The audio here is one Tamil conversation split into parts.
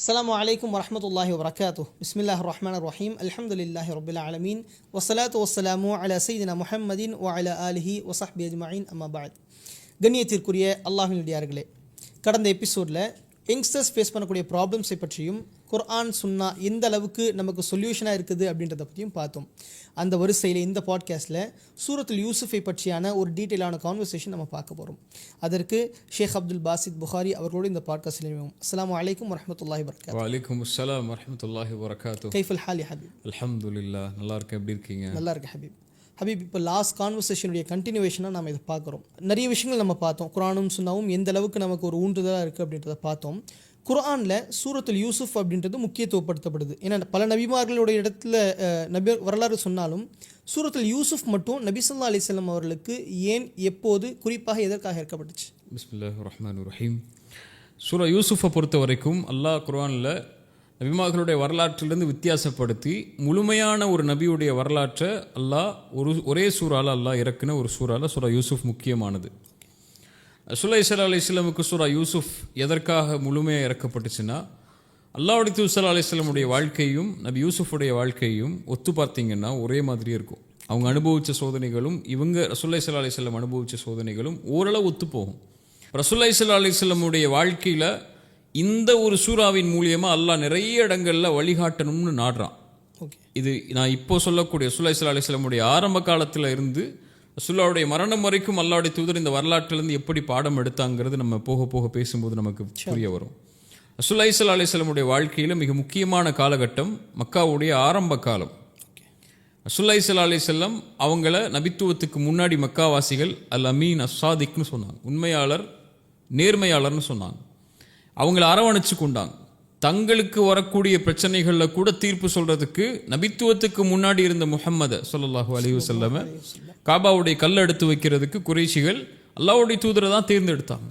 அஸ்ஸலாமு அலைக்கும் வரஹ்மத்துல்லாஹி வபரகாத்துஹு. பிஸ்மில்லாஹிர் ரஹ்மானிர் ரஹீம். அல்ஹம்துலில்லாஹி ரப்பில் ஆலமீன். வஸ்ஸலாத்து வஸ்ஸலாமு அலா சய்யிதினா முஹம்மதின் வ அலா ஆலிஹி வ ஸஹ்பிஹி அஜ்மஈன். அம்மா பஅத். கண்ணியத்திற்குரிய அல்லாஹ்வின் அடியார்களே, கடந்த எபிசோடில் யங்ஸ்டர்ஸ் ஃபேஸ் பண்ணக்கூடிய ப்ராப்ளம்ஸை பற்றியும் குர்ஆன் சுன்னா எந்த அளவுக்கு நமக்கு சொல்யூஷனாக இருக்குது அப்படின்றத பற்றியும் பார்த்தோம். அந்த வரிசையில் இந்த பாட்காஸ்ட்டில் சூரத்துல் யூசுஃபை பற்றியான ஒரு டீட்டெயிலான கான்வர்சேஷன் நம்ம பார்க்க போகிறோம். அதற்கு ஷேக் அப்துல் பாசித் புகாரி அவர்களோடு இந்த பாட்காஸ்ட்டில் இணைவோம். அஸ்ஸலாமு அலைக்கும் வரஹ்மத்துல்லாஹி வபரகாத்துஹு. வலைக்கும் அஸ்ஸலாம் வரஹ்மத்துல்லாஹி வபரகாத்துஹு. கைஃபுல் ஹால் யா ஹபீப்? அல்ஹம்துலில்லாஹ், நல்லா இருக்கேன். எப்படி இருக்கீங்க? நல்லா இருக்கேன் ஹபீப். இப்போ லாஸ்ட் கான்வர்சேஷனுடைய கண்டினியூவேஷனாக நம்ம இதை பார்க்குறோம். நிறைய விஷயங்கள் நம்ம பார்த்தோம். குர்ஆனும் சுன்னாவும் எந்த அளவுக்கு நமக்கு ஒரு ஊன்றுதலாக இருக்குது அப்படின்றத பார்த்தோம். குர்ஆனில் சூரத்துல் யூசுஃப் அப்படின்றது முக்கியத்துவப்படுத்தப்படுது. ஏன்னா பல நபிமார்களுடைய இடத்துல நபி வரலாறு சொன்னாலும் சூரத்துல் யூசுஃப் மட்டும் நபி ஸல்லல்லாஹு அலைஹி வஸல்லம் அவர்களுக்கு ஏன், எப்போது, குறிப்பாக எதற்காக இறக்கப்பட்டுச்சு? பிஸ்மில்லாஹிர் ரஹ்மானிர் ரஹீம். சூரா யூசுஃபை பொறுத்த வரைக்கும் அல்லாஹ் குர்ஆனில் நபிமார்களுடைய வரலாற்றிலிருந்து வித்தியாசப்படுத்தி முழுமையான ஒரு நபியுடைய வரலாற்றை அல்லாஹ் ஒரே சூறால அல்லாஹ் இறக்குன ஒரு சூறால சூரா யூசுஃப் முக்கியமானது. ரசூலுல்லாஹி ஸல்லல்லாஹு அலைஹி வஸல்லமுக்கு சூரா யூசுஃப் எதற்காக முழுமையாக இறக்கப்பட்டுச்சுன்னா, அல்லாஹ்வுடைய தூதர் ஸல்லல்லாஹு அலைஹி வஸல்லமுடைய வாழ்க்கையும் நபி யூசுஃபுடைய வாழ்க்கையும் ஒத்து பார்த்தீங்கன்னா ஒரே மாதிரி இருக்கும். அவங்க அனுபவித்த சோதனைகளும் இவங்க ரசூலுல்லாஹி ஸல்லல்லாஹு அலைஹி வஸல்லம் அனுபவித்த சோதனைகளும் ஓரளவு ஒத்து போகும். ரசூலுல்லாஹி ஸல்லல்லாஹு அலைஹி வஸல்லமுடைய வாழ்க்கையில் இந்த ஒரு சூறாவின் மூலியமாக அல்லாஹ் நிறைய இடங்களில் வழிகாட்டணும்னு நாடுறான். இது நான் இப்போ சொல்லக்கூடிய ரசூலுல்லாஹி ஸல்லல்லாஹு அலைஹி வஸல்லமுடைய ஆரம்ப காலத்தில் இருந்து ரசூலுல்லாஹ்வுடைய மரணம் வரைக்கும் அல்லாஹ்வுடைய தூதர் இந்த வரலாற்றிலிருந்து எப்படி பாடம் எடுத்தாங்கிறது நம்ம போக போக பேசும்போது நமக்கு புரிய வரும். ரசூலுல்லாஹி ஸல்லல்லாஹு அலைஹி வஸல்லமுடைய வாழ்க்கையில் மிக முக்கியமான காலகட்டம் மக்காவுடைய ஆரம்ப காலம். ரசூலுல்லாஹி ஸல்லல்லாஹு அலைஹி வஸல்லம் அவங்கள நபித்துவத்துக்கு முன்னாடி மக்காவாசிகள் அல் அமீன் அஸ்ஸாதிக்னு சொன்னாங்க, உண்மையாளர், நேர்மையாளர்னு சொன்னாங்க. அவங்கள அரவணைச்சு கொண்டாங்க. தங்களுக்கு வரக்கூடிய பிரச்சனைகளில் கூட தீர்ப்பு சொல்றதுக்கு நபித்துவத்துக்கு முன்னாடி இருந்த முஹம்மது ஸல்லல்லாஹு அலைஹி வஸல்லம் காபாவுடைய கல்லை எடுத்து வைக்கிறதுக்கு குறைஷிகள் அல்லாஹ்வுடைய தூதரை தான் தேர்ந்தெடுத்தாங்க.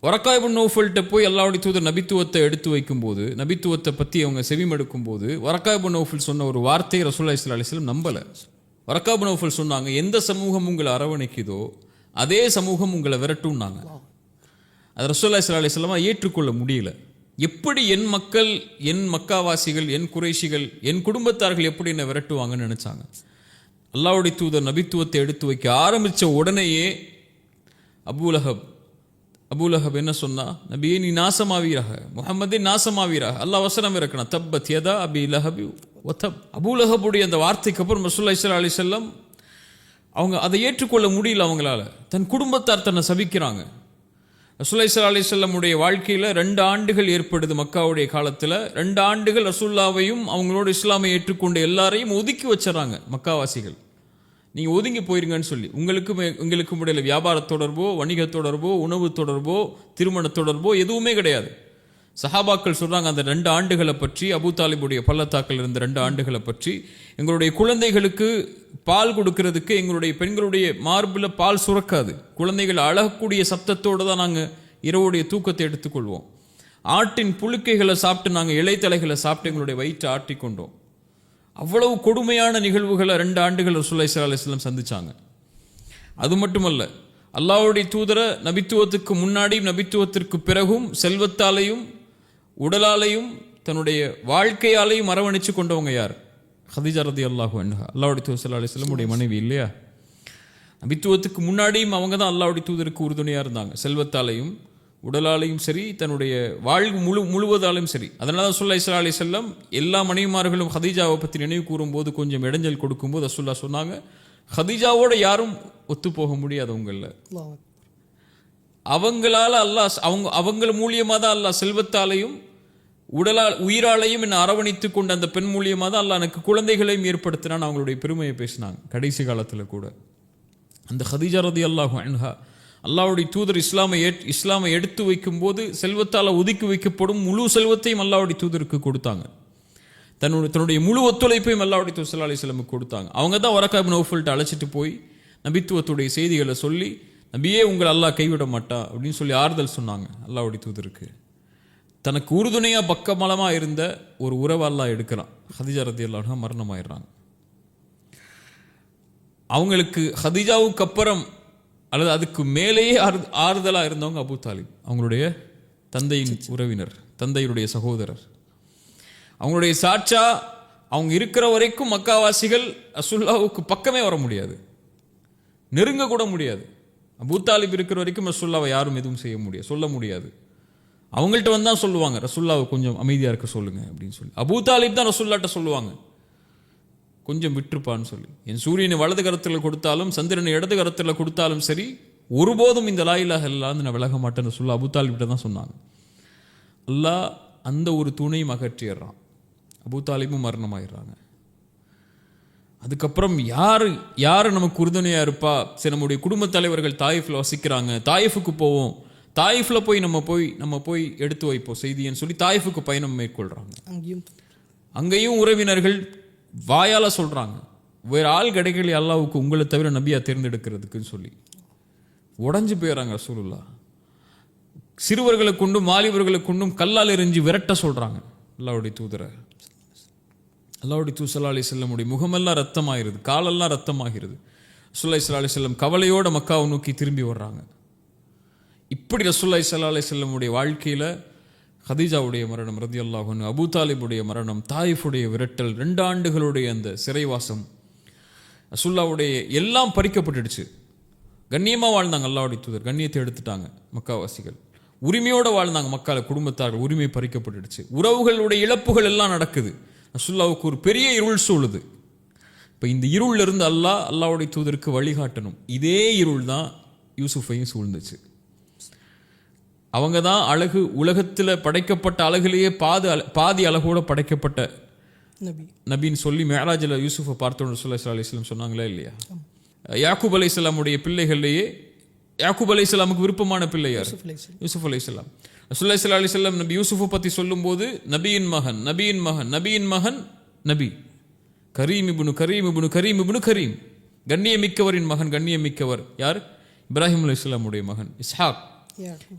வரக்கா இப்னு நௌஃபல்கிட்ட போய் அல்லாஹ்வுடைய தூதர் நபித்துவத்தை எடுத்து வைக்கும்போது, நபித்துவத்தை பற்றி அவங்க செவிமடுக்கும் போது வரக்கா இப்னு நௌஃபல் சொன்ன ஒரு வார்த்தையை ரசூலுல்லாஹி ஸல்லல்லாஹு அலைஹி வஸல்லம் நம்பலை. வரக்கா இப்னு நௌஃபல் சொன்னாங்க, எந்த சமூகம் உங்களை அரவணைக்குதோ அதே சமூகம் உங்களை விரட்டும்னாங்க. அது ரசூலுல்லாஹி ஸல்லல்லாஹு அலைஹி வஸல்லம் ஏற்றுக்கொள்ள முடியல. எப்படி என் மக்கள், என் மக்காவாசிகள், என் குறைஷிகள், என் குடும்பத்தார்கள் எப்படி என்னை விரட்டுவாங்கன்னு நினைச்சாங்க. அல்லாஹ்வுடைய தூதர் நபித்துவத்தை எடுத்து வைக்க ஆரம்பித்த உடனேயே அபூலஹப் என்ன சொன்னா, நபியே நீ நாசமாவீராக, முஹம்மதே நாசமாவீராக, அல்லாஹ் வசனம் இறக்கணும், தப்பத் யதா அபி லஹபி வதப். அபூலஹபுடைய அந்த வார்த்தைக்கு அப்புறம் ரசூலுல்லாஹி ஸல்லல்லாஹு அலைஹி வஸல்லம் அவங்க அதை ஏற்றுக்கொள்ள முடியல. அவங்களால தன் குடும்பத்தார் தன்னை சபிக்கிறாங்க. ரசூலுல்லாஹி ஸல்லல்லாஹு அலைஹி வஸல்லமுடைய வாழ்க்கையில் 2 ஆண்டுகள் ஏற்படுது. மக்காவுடைய காலத்தில் 2 ஆண்டுகள் ரசூலுல்லாவையும் அவங்களோட இஸ்லாமை ஏற்றுக்கொண்ட எல்லாரையும் ஒதுக்கி வச்சுறாங்க மக்காவாசிகள். நீங்கள் ஒதுங்கி போயிருங்கன்னு சொல்லி, எங்களுக்கும் இடையில வியாபார தொடர்போ, வணிக தொடர்போ, உணவு தொடர்போ, திருமண தொடர்போ எதுவுமே கிடையாது. சஹாபாக்கள் சொல்கிறாங்க, அந்த 2 ஆண்டுகளை பற்றி, அபூ தாலிபுடைய பள்ளத்தாக்கில் இருந்த 2 ஆண்டுகளை பற்றி, எங்களுடைய குழந்தைகளுக்கு பால் கொடுக்கறதுக்கு எங்களுடைய பெண்களுடைய மார்பில் பால் சுரக்காது. குழந்தைகள் அழகக்கூடிய சப்தத்தோடு தான் நாங்கள் இரவுடைய தூக்கத்தை எடுத்துக்கொள்வோம். ஆட்டின் புழுக்கைகளை சாப்பிட்டு, நாங்கள் இலைத்தலைகளை சாப்பிட்டு எங்களுடைய வயிற்றை ஆட்டிக்கொண்டோம். அவ்வளவு கொடுமையான நிகழ்வுகளை 2 ஆண்டுகள் ரசூலுல்லாஹி ஸல்லல்லாஹு அலைஹி வஸல்லம் சந்திச்சாங்க. அது மட்டுமல்ல, அல்லாஹ்வுடைய தூதரை நபித்துவத்துக்கு முன்னாடியும் நபித்துவத்திற்கு பிறகும் செல்வத்தாலையும் உடலாலையும் தன்னுடைய வாழ்க்கையாலையும் அரவணைச்சு கொண்டவங்க யார்? ஹதீஜா ரலியல்லாஹு அன்ஹா, அல்லாஹ்வுடைய தூதர் ஸல்லல்லாஹு அலைஹி வஸல்லம் உடைய மனைவி இல்லையா? நபித்துவத்துக்கு முன்னாடியும் அவங்க தான் அல்லாஹ்வுடைய தூதருக்கு உறுதுணையாக இருந்தாங்க. செல்வத்தாலையும் உடலாலையும் சரி, தன்னுடைய வாழ்வு முழுவதாலையும் சரி. அதனால தான் ரசூலுல்லாஹி ஸல்லல்லாஹு அலைஹி வஸல்லம் எல்லா மனைவிமார்களும் ஹதீஜாவை பற்றி நினைவு கூறும்போது கொஞ்சம் இடைஞ்சல் கொடுக்கும்போது ரசூலுல்லாஹ் சொன்னாங்க, ஹதீஜாவோட யாரும் ஒத்து போக முடியாது உங்களில். அவங்களால அல்லாஹ் அவங்க மூலியமாக தான் அல்லாஹ் செல்வத்தாலையும் உயிராலையும் என்னை அரவணைத்து கொண்ட அந்த பெண் மூலியமாக தான் அல்லாஹ் எனக்கு குழந்தைகளையும் ஏற்படுத்தினான்னு அவங்களுடைய பெருமையை பேசினாங்க. கடைசி காலத்தில் கூட அந்த ஹதீஜா ரலியல்லாஹு அன்ஹா அல்லாஹ்வுடைய தூதர் இஸ்லாமை எடுத்து வைக்கும்போது செல்வத்தால் ஒதுக்கி வைக்கப்படும் முழு செல்வத்தையும் அல்லாஹ்வுடைய தூதருக்கு கொடுத்தாங்க. தன்னுடைய முழு ஒத்துழைப்பையும் அல்லாஹ்வுடைய தூதர் ஸல்லல்லாஹு அலைஹி வஸல்லம் கொடுத்தாங்க. அவங்க தான் வரக்கா இப்னு நௌஃபல்கிட்ட அழைச்சிட்டு போய் நபித்துவத்துடைய செய்திகளை சொல்லி, நபியே உங்களை அல்லாஹ் கைவிட மாட்டா அப்படின்னு சொல்லி ஆறுதல் சொன்னாங்க அல்லாஹ்வுடைய தூதருக்கு. தனக்கு உறுதுணையாக பக்கமலமாக இருந்த ஒரு உறவை அல்லாஹ் எடுக்கிறான். ஹதீஜா ரலியல்லாஹு அன்ஹா மரணமாயிடுறாங்க. அவங்களுக்கு ஹதீஜாவுக்கு அப்புறம் அல்லது அதுக்கு மேலேயே ஆறுதலாக இருந்தவங்க அபூ தாலிப், அவங்களுடைய தந்தையின் உறவினர், தந்தையுடைய சகோதரர். அவங்களுடைய சாட்சா அவங்க இருக்கிற வரைக்கும் மக்காவாசிகள் ரசூலுல்லாவுக்கு பக்கமே வர முடியாது, நெருங்க கூட முடியாது. அபூதாலிப் இருக்கிற வரைக்கும் ரசூலுல்லாவை யாரும் எதுவும் செய்ய முடியாது, சொல்ல முடியாது. அவங்கள்ட்ட வந்து தான் சொல்லுவாங்க, ரசூலுல்லாவை கொஞ்சம் அமைதியாக இருக்க சொல்லுங்க அப்படின்னு சொல்லி. அபூதாலிப் தான் ரசூலுல்லாட்ட சொல்லுவாங்க, கொஞ்சம் விட்டுருப்பான்னு சொல்லி. என் சூரியனை வலது கரத்தில் கொடுத்தாலும் சந்திரனை இடது கரத்தில் கொடுத்தாலும் சரி, ஒருபோதும் இந்த லா இலாஹ இல்லல்லாஹ் நான் விலக மாட்டேன்னு சொல்ல அபூதாலிப்ட்ட தான் சொன்னாங்க. அல்லாஹ் அந்த ஒரு துணையும் அகற்றிடுறான், அபூதாலிபும் மரணமாயிடுறாங்க. அதுக்கப்புறம் யார் நமக்கு உறுதுணையாக இருப்பா? சரி, நம்முடைய குடும்பத் தலைவர்கள் தாயிஃபில் வசிக்கிறாங்க, தாயிஃபுக்கு போவோம், தாயிஃபில் போய் நம்ம போய் எடுத்து வைப்போம் செய்தின்னு சொல்லி தாயிஃபுக்கு பயணம் மேற்கொள்கிறாங்க. அங்கேயும் உறவினர்கள் வாயால் சொல்கிறாங்க, வேறு ஆள் கிடைக்கல அல்லாஹ்வுக்கு உங்களை தவிர நபியா தேர்ந்தெடுக்கிறதுக்குன்னு சொல்லி உடஞ்சு போயிடறாங்க. ரசூலுல்லாஹ் சிறுவர்களை கொண்டும் வாலிபர்களை கொண்டும் கல்லால் எறிஞ்சு விரட்ட சொல்கிறாங்க. அல்லாஹ்வுடைய தூதரை, அல்லாஹ்வுடைய தூதர் ஸல்லல்லாஹு அலைஹி வஸல்லமுடைய முகமெல்லாம் ரத்தமாகிறது, காலெல்லாம் ரத்தமாகிறது. ரசூலுல்லாஹி ஸல்லல்லாஹு அலைஹி வஸல்லம் கவலையோட மக்காவை நோக்கி திரும்பி வர்றாங்க. இப்படி ரசூலுல்லாஹி ஸல்லல்லாஹு அலைஹி வஸல்லமுடைய வாழ்க்கையில் ஹதீஜாவுடைய மரணம் ரலியல்லாஹு அன்ஹு, அபூதாலிபுடைய மரணம், தாயிஃபுடைய விரட்டல், 2 ஆண்டுகளுடைய அந்த சிறைவாசம், ரசூலுல்லாஹ்வுடைய எல்லாம் பறிக்கப்பட்டுடுச்சு. கண்ணியமாக வாழ்ந்தாங்க அல்லாஹ்வுடைய தூதர், கண்ணியத்தை எடுத்துட்டாங்க மக்காவாசிகள். உரிமையோடு வாழ்ந்தாங்க மக்கால குடும்பத்தார்கள், உரிமை பறிக்கப்பட்டுடுச்சு. உறவுகளுடைய இழப்புகள் எல்லாம் நடக்குது. ரசூலுல்லாஹ்வுக்கு ஒரு பெரிய இருள் சூழுது. இப்போ இந்த இருள்ல இருந்து அல்லாஹ்வுடைய தூதருக்கு வழிகாட்டணும். இதே இருள் தான் யூசுஃபையும் சூழ்ந்துச்சு. அவங்க தான் அழகு, உலகத்தில் படைக்கப்பட்ட அழகுலேயே பாதி அழகோட படைக்கப்பட்ட நபின்னு சொல்லி மேராஜில் யூசுஃபை பார்த்தோன்னு ரசூலுல்லாஹி ஸல்லல்லாஹு அலைஹி வஸல்லம் சொன்னாங்களா இல்லையா? யாக்கூப் அலைஹிஸ்ஸலாமுடைய பிள்ளைகள்லேயே யாக்கூப் அலைஹிஸ்ஸலாமுக்கு விருப்பமான பிள்ளை யார்? யூசுஃப் அலைஹிஸ்ஸலாம். ரசூலுல்லாஹி ஸல்லல்லாஹு அலைஹி வஸல்லம் நபி யூசுஃபை பற்றி சொல்லும்போது நபியின் மகன் நபி, கரீம் இப்னு கரீம், கண்ணியமிக்கவரின் மகன், கண்ணியமிக்கவர் யார்? இப்ராஹிம் அலைஹிஸ்ஸலாமுடைய மகன்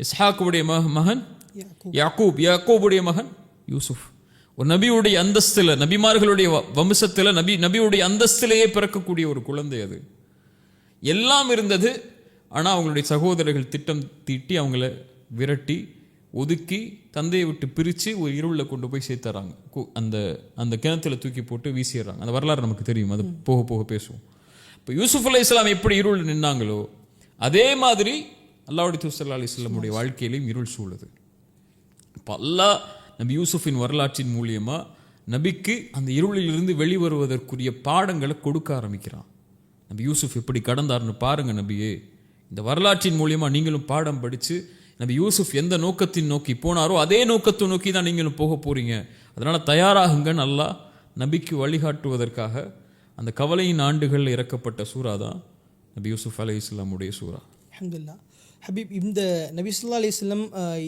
இஸ்ஹாக்குடைய மகன் யாக்கூபுடைய மகன் யூசுஃப். ஒரு நபியுடைய அந்தஸ்தில், நபிமார்களுடைய வம்சத்தில், நபியுடைய அந்தஸ்திலேயே பிறக்கக்கூடிய ஒரு குழந்தை அது. எல்லாம் இருந்தது. ஆனால் அவங்களுடைய சகோதரர்கள் திட்டம் தீட்டி அவங்கள விரட்டி ஒதுக்கி தந்தையை விட்டு பிரித்து ஒரு இருளில் கொண்டு போய் சேர்த்துறாங்க. அந்த கிணத்துல தூக்கி போட்டு வீசிடுறாங்க. அந்த வரலாறு நமக்கு தெரியும், அது போக போக பேசுவோம். இப்போ யூசுஃப் அலைஹிஸ்ஸலாம் எப்படி இருள் நின்னாங்களோ அதே மாதிரி அல்லாஹ்வுடைய தூதர் ஸல்லல்லாஹு அலைஹி வஸல்லமுடைய வாழ்க்கையிலையும் இருள் சூழுது. இப்போ அல்லாஹ் நபி யூசுஃபின் வரலாற்றின் மூலியமாக நபிக்கு அந்த இருளிலிருந்து வெளிவருவதற்குரிய பாடங்களை கொடுக்க ஆரம்பிக்கிறான். நபி யூசுஃப் எப்படி கடந்தார்னு பாருங்க நபியே. இந்த வரலாற்றின் மூலியமாக நீங்களும் பாடம் படித்து நபி யூசுஃப் எந்த நோக்கத்தின் நோக்கி போனாரோ அதே நோக்கத்தை நோக்கி தான் நீங்களும் போக போகிறீங்க. அதனால் தயாராகுங்கன்னு அல்லாஹ் நபிக்கு வழிகாட்டுவதற்காக அந்த கவலையின் ஆண்டுகளில் இறக்கப்பட்ட சூறா தான் நபி யூசுஃப் அலைஹிஸ்ஸலாமுடைய சூறா. அல்ஹம்துலில்லாஹ். ஹபீப், இந்த நபி ஸல்லல்லாஹு அலைஹி வஸல்லம்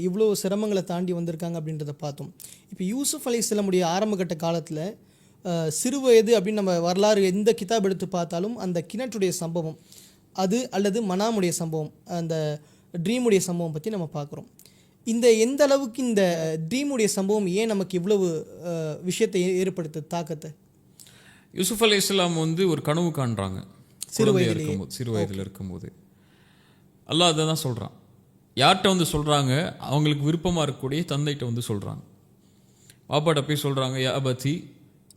இவ்வளோ சிரமங்களை தாண்டி வந்திருக்காங்க அப்படின்றத பார்த்தோம். இப்போ யூசுஃப் அலைஹிஸ்ஸலாமுடைய ஆரம்பகட்ட காலத்தில் சிறு வயது அப்படின்னு நம்ம வரலாறு எந்த கிதாப் எடுத்து பார்த்தாலும் அந்த கிணற்றுடைய சம்பவம் அது அல்லது மனாமுடைய சம்பவம், அந்த ட்ரீமுடைய சம்பவம் பற்றி நம்ம பார்க்குறோம். எந்த அளவுக்கு இந்த ட்ரீமுடைய சம்பவம் ஏன் நமக்கு இவ்வளவு விஷயத்தை ஏற்படுத்த தாக்கத்தை? யூசுஃப் அலைஹிஸ்ஸலாம் ஒரு கனவு காண்றாங்க சிறு வயதில் இருக்கும்போது. அல்லாஹ் அதை தான் சொல்கிறான். யார்கிட்ட சொல்கிறாங்க? அவங்களுக்கு விருப்பமாக இருக்கக்கூடிய தந்தைகிட்ட சொல்கிறாங்க. பாப்பாட்ட போய் சொல்கிறாங்க, யா அபதி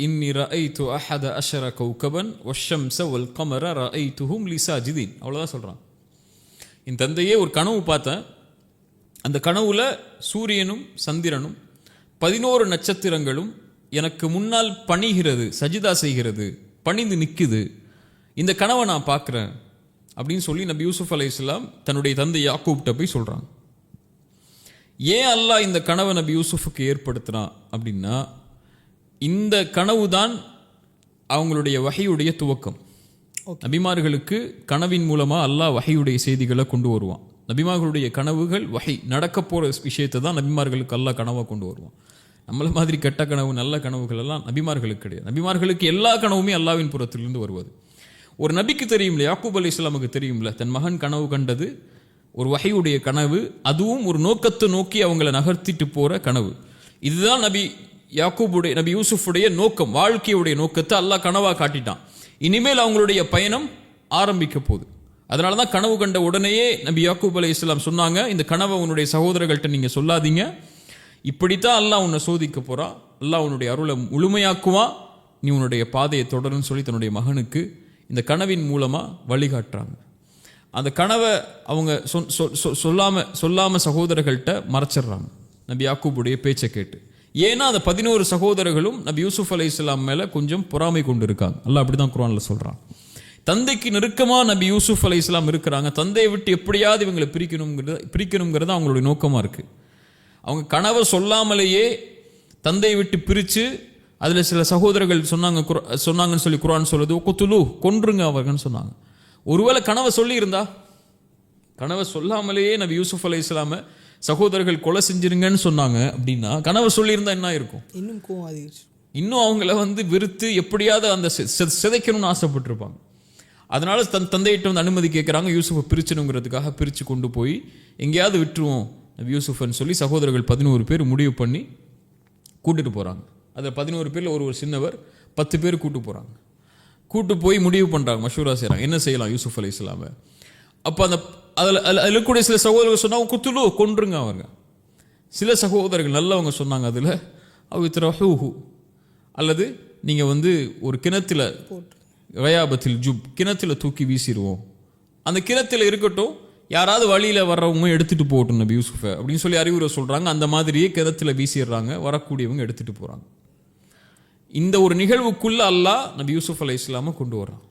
இன்னி ரஅய்து அஹத அஷர கௌகபன் வஷ்ஷம்ஸ வல் கமர ரஅய்துஹும் லி சாஜிதீன். அவ்வளோதான் சொல்கிறான். என் தந்தையே ஒரு கனவு பார்த்தேன். அந்த கனவுல சூரியனும் சந்திரனும் 11 நட்சத்திரங்களும் எனக்கு முன்னால் பணிகிறது, சஜிதா செய்கிறது, பணிந்து நிற்குது. இந்த கனவை நான் பார்க்குறேன் அப்படின்னு சொல்லி நபி யூசுஃப் அலைஹிஸ்ஸலாம் தன்னுடைய தந்தை யாக்கூப்கிட்ட போய் சொல்கிறாங்க. ஏன் அல்லாஹ் இந்த கனவை நபி யூசுஃபுக்கு ஏற்படுத்துகிறான் அப்படின்னா, இந்த கனவு தான் அவங்களுடைய வஹியுடைய துவக்கம். நபிமார்களுக்கு கனவின் மூலமாக அல்லாஹ் வஹியுடைய செய்திகளை கொண்டு வருவான். நபிமார்களுடைய கனவுகள் வஹி, நடக்க போகிற விஷயத்தை தான் நபிமார்களுக்கு அல்லாஹ் கனவாக கொண்டு வருவான். நம்மள மாதிரி கெட்ட கனவு நல்ல கனவுகள் எல்லாம் நபிமார்களுக்கு கிடையாது. நபிமார்களுக்கு எல்லா கனவுமே அல்லாஹ்வின் புறத்திலிருந்து வருவது. ஒரு நபிக்கு தெரியும்ல, யாக்கூப் அலைஹிஸ்ஸலாமுக்கு தெரியும்ல, தன் மகன் கனவு கண்டது ஒரு வஹியுடைய கனவு, அதுவும் ஒரு நோக்கத்தை நோக்கி அவங்கள நகர்த்திட்டு போகிற கனவு. இதுதான் நபி யூசுஃபுடைய நோக்கம், வாழ்க்கையுடைய நோக்கத்தை அல்லாஹ் கனவாக காட்டிட்டான். இனிமேல் அவங்களுடைய பயணம் ஆரம்பிக்க போகுது. அதனால தான் கனவு கண்ட உடனேயே நபி யாக்கூப் அலைஹிஸ்ஸலாம் சொன்னாங்க, இந்த கனவை உன்னுடைய சகோதரர்கள்ட்ட நீங்கள் சொல்லாதீங்க, இப்படித்தான் அல்லாஹ் உன்னை சோதிக்க போகிறான். அல்லாஹ் உன்னுடைய அருளை முழுமையாக்குவான், நீ உன்னுடைய பாதையை தொடருன்னு சொல்லி தன்னுடைய மகனுக்கு இந்த கனவின் மூலமாக வழிகாட்டுறாங்க. அந்த கனவை அவங்க சொல்லாமல் சகோதரர்கள்ட்ட மறைச்சிடுறாங்க நபி யாக்கூபுடைய பேச்சை கேட்டு. ஏன்னா அந்த 11 சகோதரர்களும் நபி யூசுப் அலைஹிஸ்ஸலாம் மேலே கொஞ்சம் பொறாமை கொண்டு இருக்காங்க. அல்லாஹ் அப்படி தான் குர்ஆனில் சொல்கிறான். தந்தைக்கு நெருக்கமாக நபி யூசுப் அலைஹிஸ்ஸலாம் இருக்கிறாங்க. தந்தையை விட்டு எப்படியாவது இவங்களை பிரிக்கணுங்கிறது அவங்களுடைய நோக்கமாக இருக்குது. அவங்க கனவை சொல்லாமலேயே தந்தையை விட்டு பிரித்து அதில் சில சகோதரர்கள் சொன்னாங்கன்னு சொல்லி குர்ஆன் சொல்லுது, குத்துலு கொன்றுங்க அவர்கள்னு சொன்னாங்க. ஒருவேளை கனவை சொல்லியிருந்தா, கனவை சொல்லாமலேயே நபி யூசுப் அலைஹிஸ்ஸலாமை சகோதரர்கள் கொலை செஞ்சிருங்கன்னு சொன்னாங்க அப்படின்னா, கனவை சொல்லியிருந்தா என்ன இருக்கும்? இன்னும் கோவம் அதிகரிச்சு, இன்னும் அவங்கள வெறுத்து எப்படியாவது அந்த சிதைக்கணும்னு ஆசைப்பட்டிருப்பாங்க. அதனால தந்தையிட்ட அனுமதி கேட்குறாங்க, யூசுஃபை பிரிச்சணுங்கிறதுக்காக பிரித்து கொண்டு போய் எங்கேயாவது விட்டுருவோம் நபி யூசுஃப்னு சொல்லி சகோதரர்கள் 11 பேர் முடிவு பண்ணி கூட்டிட்டு போகிறாங்க. அதில் 11 பேரில் ஒரு சின்னவர் 10 பேர் கூட்டு போகிறாங்க. கூட்டு போய் முடிவு பண்ணுறாங்க, மஷூரா செய்கிறாங்க, என்ன செய்யலாம் யூசுப் அலைஹிஸ்ஸலாமை. அப்போ அதில் கூட சில சகோதரர்கள் சொன்னாங்க, குத்துலு கொன்றுங்க அவங்க. சில சகோதரர்கள் நல்லவங்க சொன்னாங்க, அதில் அவித்ரஹூஹு, அல்லது நீங்கள் ஒரு கிணத்துல கயாபத்தில் ஜுப், கிணத்துல தூக்கி வீசிடுவோம், அந்த கிணத்துல இருக்கட்டும், யாராவது வழியில் வர்றவங்க எடுத்துகிட்டு போகட்டும் நபி யூசுஃபை அப்படின்னு சொல்லி அறிவுரை சொல்கிறாங்க. அந்த மாதிரியே கிணத்துல வீசிடுறாங்க, வரக்கூடியவங்க எடுத்துகிட்டு போகிறாங்க. இந்த ஒரு நிகழ்வுக்குள்ள அல்லாஹ் நபி யூசுப் அலைஹிஸ்ஸலாமை கொண்டு வர்றான்.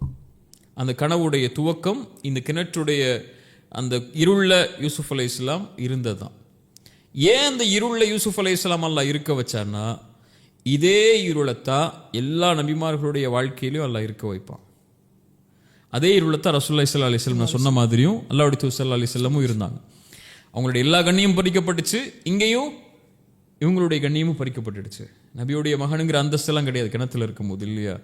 அந்த கனவுடைய துவக்கம் இந்த கிணற்றுடைய அந்த இருள யூசுப் அலைஹிஸ்ஸலாம் இருந்தது தான். ஏன் அந்த இருள யூசுப் அலைஹிஸ்ஸலாம் அல்லாஹ் இருக்க வச்சான்னா, இதே இருளத்தான் எல்லா நபிமார்களுடைய வாழ்க்கையிலையும் அல்லாஹ் இருக்க வைப்பான். அதே இருளத்தான் ரசூலுல்லாஹி ஸல்லல்லாஹு அலைஹி வஸல்லம் நான் சொன்ன மாதிரியும் அல்லாஹ்வுடைய தூதர் ஸல்லல்லாஹு அலைஹி வஸல்லமும் இருந்தாங்க. அவங்களுடைய எல்லா கண்ணியும் பறிக்கப்பட்டுச்சு, இங்கேயும் இவங்களுடைய கண்ணியமும் பறிக்கப்பட்டுடுச்சு. நபியுடைய மகனுங்கிற அந்தஸ்தெல்லாம் கிடையாது கிணத்துல இருக்கும்போது, இல்லையா?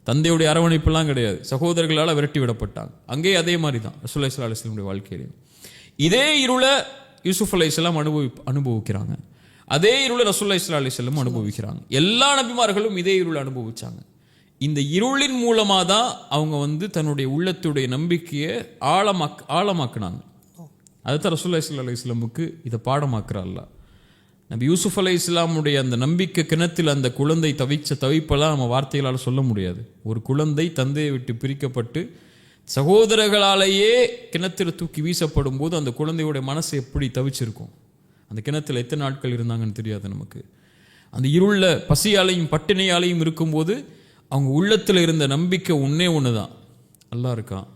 தந்தையுடைய அரவணைப்பெல்லாம் கிடையாது, சகோதரர்களால் விரட்டி விடப்பட்டாங்க. அங்கேயே அதே மாதிரி தான் ரசூலுல்லாஹி ஸல்லல்லாஹு அலைஹி வஸல்லம் வாழ்க்கையிலையும் இதே இருளை யூசுப் அலைஹிஸ்ஸலாம் அனுபவிக்கிறாங்க. அதே இருளை ரசூலுல்லாஹி ஸல்லல்லாஹு அலைஹி வஸல்லம் அனுபவிக்கிறாங்க. எல்லா நபிமார்களும் இதே இருளை அனுபவிச்சாங்க. இந்த இருளின் மூலமாக தான் அவங்க தன்னுடைய உள்ளத்துடைய நம்பிக்கையை ஆழமாக்குனாங்க. அதுதான் ரசூலுல்லாஹி ஸல்லல்லாஹு அலைஹி வஸல்லமுக்கு இதை பாடமாக்குறாங்க. நபி யூசுப் அலைஹிஸ்ஸலாமுடைய அந்த நம்பிக்கை கிணத்தில் அந்த குழந்தை தவிச்ச தவிப்பெல்லாம் நம்ம வார்த்தைகளால் சொல்ல முடியாது. ஒரு குழந்தை தந்தையை விட்டு பிரிக்கப்பட்டு சகோதரர்களாலேயே கிணத்தில் தூக்கி வீசப்படும் போது அந்த குழந்தையுடைய மனசு எப்படி தவிச்சிருக்கும். அந்த கிணத்துல எத்தனை நாட்கள் இருந்தாங்கன்னு தெரியாது நமக்கு. அந்த இருள பசியாலையும் பட்டினியாலையும் இருக்கும்போது அவங்க உள்ளத்தில் இருந்த நம்பிக்கை ஒன்று தான், அல்லாஹ் இருக்கான்,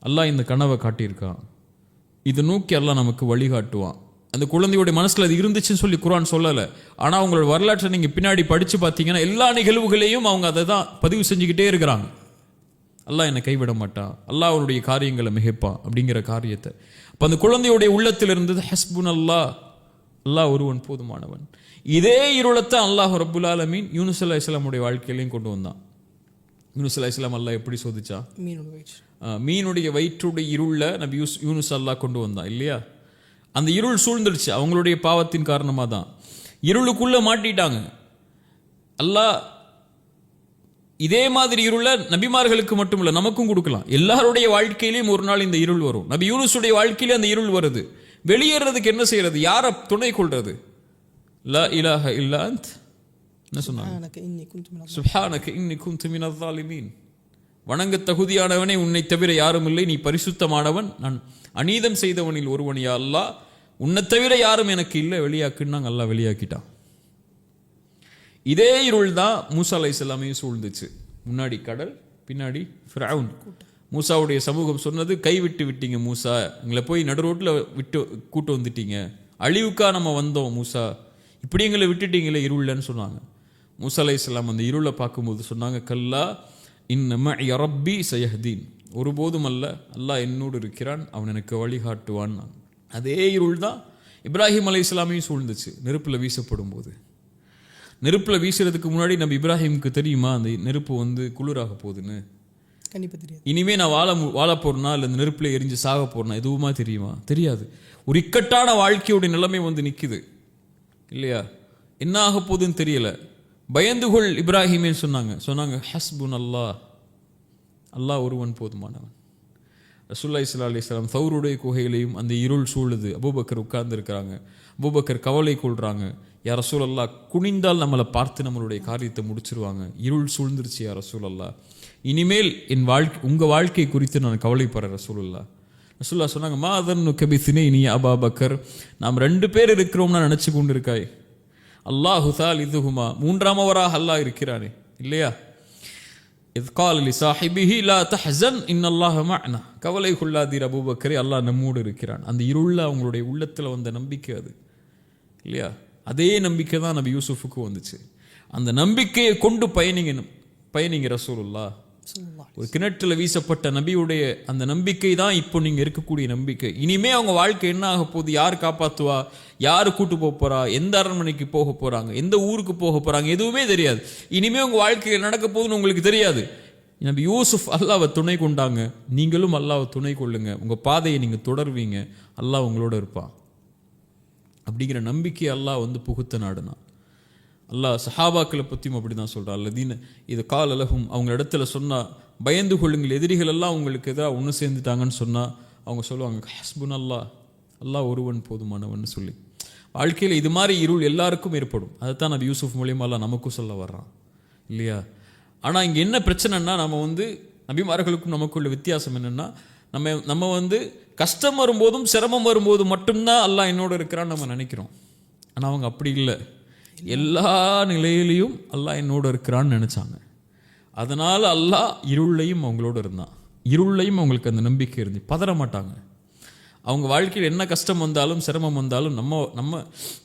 அல்லாஹ் இந்த கனவை காட்டியிருக்கான், இதை நோக்கி அல்லாஹ் நமக்கு வழிகாட்டுவான். அந்த குழந்தையுடைய மனசில் அது இருந்துச்சுன்னு சொல்லி குர்ஆன் சொல்லலை. ஆனால் அவங்களோட வரலாற்றை நீங்கள் பின்னாடி படித்து பார்த்தீங்கன்னா எல்லா நிகழ்வுகளையும் அவங்க அதை தான் பதிவு செஞ்சுக்கிட்டே இருக்கிறாங்க. அல்லாஹ் என்னை கைவிட மாட்டான், அல்லாஹ் அவருடைய காரியங்களை மிகைப்பான் அப்படிங்கிற காரியத்தை. அப்போ அந்த குழந்தையுடைய உள்ளத்தில் இருந்தது ஹஸ்புன் அல்லாஹ், அல்லாஹ் ஒருவன் போதுமானவன். இதே இருளத்தான் அல்லாஹ் ரப்புல் ஆலமீன் யூனுஸ் அலைஹிஸ்ஸலாமுடைய வாழ்க்கையிலையும் கொண்டு வந்தான். யூனுஸ் அலைஹிஸ்ஸலாம் அல்லாஹ் எப்படி சோதிச்சா? மீனுடைய வயிற்றுடைய இருள நபி யூனுஸ் அல்லாஹ் கொண்டு வந்தான், இல்லையா? அந்த இருள் சூழ்ந்துடுச்சு அவங்களுடைய பாவத்தின் காரணமாக தான். இருளுக்குள்ள மாட்டிட்டாங்க. அல்லாஹ் இதே மாதிரி இருள நபிமார்களுக்கு மட்டும் இல்லை நமக்கும் கொடுக்கலாம். எல்லாருடைய வாழ்க்கையிலையும் ஒரு நாள் இந்த இருள் வரும். நபி யூனுஸுடைய வாழ்க்கையிலே அந்த இருள் வருது. வெளியேறதுக்கு என்ன செய்யறது? யாரை துணை கொள்றது? லா இலாஹ இல்லா அன்த், என்ன சொன்னாங்க? சுப்ஹானக இன்னி குன்து மினல் ஸாலிமீன், வணங்க தகுதியானவனே உன்னை தவிர யாரும் இல்லை, நீ பரிசுத்தமானவன், நான் அநீதம் செய்தவனில் ஒருவன் யா அல்லாஹ், உன்னை தவிர யாரும் எனக்கு இல்லை, வெளியாக்குன்னு அல்லாஹ் வெளியாக்கிட்டான். இதே இருள் தான் மூசா அலைஹிஸ்ஸலாமையும் சூழ்ந்துச்சு. முன்னாடி கடல், பின்னாடி ஃபிரௌன். மூசாவுடைய சமூகம் சொன்னது, கைவிட்டு விட்டீங்க மூசா, எங்களை போய் நடு ரோட்டில் விட்டு கூட்டு வந்துட்டீங்க, அழிவுக்கா நம்ம வந்தோம் மூசா, இப்படி எங்களை விட்டுட்டீங்களே இருளன்னு சொன்னாங்க. மூசா அலைஹிஸ்ஸலாம் அந்த இருளை பார்க்கும்போது சொன்னாங்க, கல்லா இன்ன மஇ ரப்பி சயஹ்தீன், ஒருபோதும் அல்ல, அல்லாஹ் என்னோடு இருக்கிறான், அவன் எனக்கு வழிகாட்டுவான். அதே இருள் தான் இப்ராஹிம் அலைஹிஸ்ஸலாமையும் சூழ்ந்துச்சு நெருப்பில் வீசப்படும் போது. நெருப்பில் வீசுறதுக்கு முன்னாடி நம்ம இப்ராஹிமுக்கு தெரியுமா அந்த நெருப்பு குளிராக போகுதுன்னு? கண்டிப்பாக தெரியாது. இனிமே நான் வாழ போறேன்னா இல்லை இந்த நெருப்பில் எரிஞ்சு சாக போறேன்னா எதுவுமா தெரியுமா? தெரியாது. ஒரு இக்கட்டான வாழ்க்கையுடைய நிலைமை நிற்குது, இல்லையா? என்ன ஆக போகுதுன்னு தெரியல. பயந்துகொள் இப்ராஹிமே சொன்னாங்க ஹஸ்புன் அல்லாஹ், அல்லாஹ் ஒருவன் போதுமானவன். ரசூலுல்லாஹி ஸல்லல்லாஹு அலைஹி வஸல்லம் தௌருடைய குகையிலையும் அந்த இருள் சூழுது, அபூபக்கர் உட்கார்ந்து இருக்கிறாங்க, அபூபக்கர் கவலை கொள்றாங்க, யா ரசூலல்லாஹ் குனிந்தால் நம்மளை பார்த்து நம்மளுடைய காரியத்தை முடிச்சிருவாங்க, இருள் சூழ்ந்துருச்சு யா ரசூலல்லாஹ், இனிமேல் என் உங்கள் வாழ்க்கை குறித்து நான் கவலைப்படுறேன் ரசூலுல்லாஹ். ரசூலுல்லாஹ் சொன்னாங்க, மா அதன்னு கபிசினே இனி அபா பக்கர், நாம் 2 பேர் இருக்கிறோம்னா நினச்சி கொண்டு இருக்காய், அல்லாஹு தாலிதுஹுமா, மூன்றாமவராக அல்லாஹ் இருக்கிறானே இல்லையா. இத் கால லி சாஹிபிஹி லா தஹ்ஸன் இன்னல்லாஹ மஅனா, கவலை கொள்ளாதீர் அபூபக்கரே, அல்லாஹ் நம்மோடு இருக்கிறான். அந்த இருள அவங்களுடைய உள்ளத்தில் வந்த நம்பிக்கை அது இல்லையா. அதே நம்பிக்கை தான் நபி யூசுஃபுக்கு வந்துச்சு. அந்த நம்பிக்கையை கொண்டு பயணிங்க ரசூலுல்லாஹ். ஒரு கிணற்றுல வீசப்பட்ட நபியுடைய அந்த நம்பிக்கை தான் இப்போ நீங்க இருக்கக்கூடிய நம்பிக்கை. இனிமே அவங்க வாழ்க்கை என்ன ஆக போகுது, யார் காப்பாத்துவா, யாரு கூட்டு போறா, எந்த அரண்மனைக்கு போக போறாங்க, எந்த ஊருக்கு போக போறாங்க, எதுவுமே தெரியாது. இனிமே உங்க வாழ்க்கையில் நடக்க போகுதுன்னு உங்களுக்கு தெரியாது. நபி யூசுப் அல்லாஹ்வை துணை கொண்டாங்க, நீங்களும் அல்லாஹ்வை துணை கொள்ளுங்க, உங்க பாதையை நீங்க தொடர்வீங்க, அல்லாஹ் உங்களோட இருப்பான் அப்படிங்கிற நம்பிக்கை அல்லாஹ் புகுத்த நாடுனா. அல்லாஹ் சஹாபாக்களை பற்றியும் அப்படி தான் சொல்கிறார். அல்லதீன இது கால் அலகும், அவங்க இடத்துல சொன்னால் பயந்து கொள்ளுங்கள், எதிரிகள் எல்லாம் உங்களுக்கு எதாவது ஒன்று சேர்ந்துட்டாங்கன்னு சொன்னால் அவங்க சொல்லுவாங்க, ஹஸ்புன் அல்லாஹ் ஒருவன் போதுமானவன் சொல்லி. வாழ்க்கையில் இது மாதிரி இருள் எல்லாருக்கும் ஏற்படும். அதைத்தான் நபி யூசுப் மூலியமாக அல்லாஹ் நமக்கும் சொல்ல வர்றான் இல்லையா. ஆனால் இங்கே என்ன பிரச்சனைன்னா, நம்ம நபிமார்களுக்கும் நமக்குள்ள வித்தியாசம் என்னென்னா, நம்ம கஷ்டம் வரும்போதும் சிரமம் வரும்போது மட்டும்தான் அல்லாஹ் என்னோட இருக்கிறான்னு நம்ம நினைக்கிறோம். ஆனால் அவங்க அப்படி இல்லை, எல்லா நிலையிலையும் அல்லாஹ் என்னோட இருக்கிறான்னு நினைச்சாங்க. அதனால அல்லாஹ் இருளையும் அவங்களோட இருந்தான். இருளையும் அவங்களுக்கு அந்த நம்பிக்கை இருந்து பதற மாட்டாங்க. அவங்க வாழ்க்கையில் என்ன கஷ்டம் வந்தாலும் சிரமம் வந்தாலும்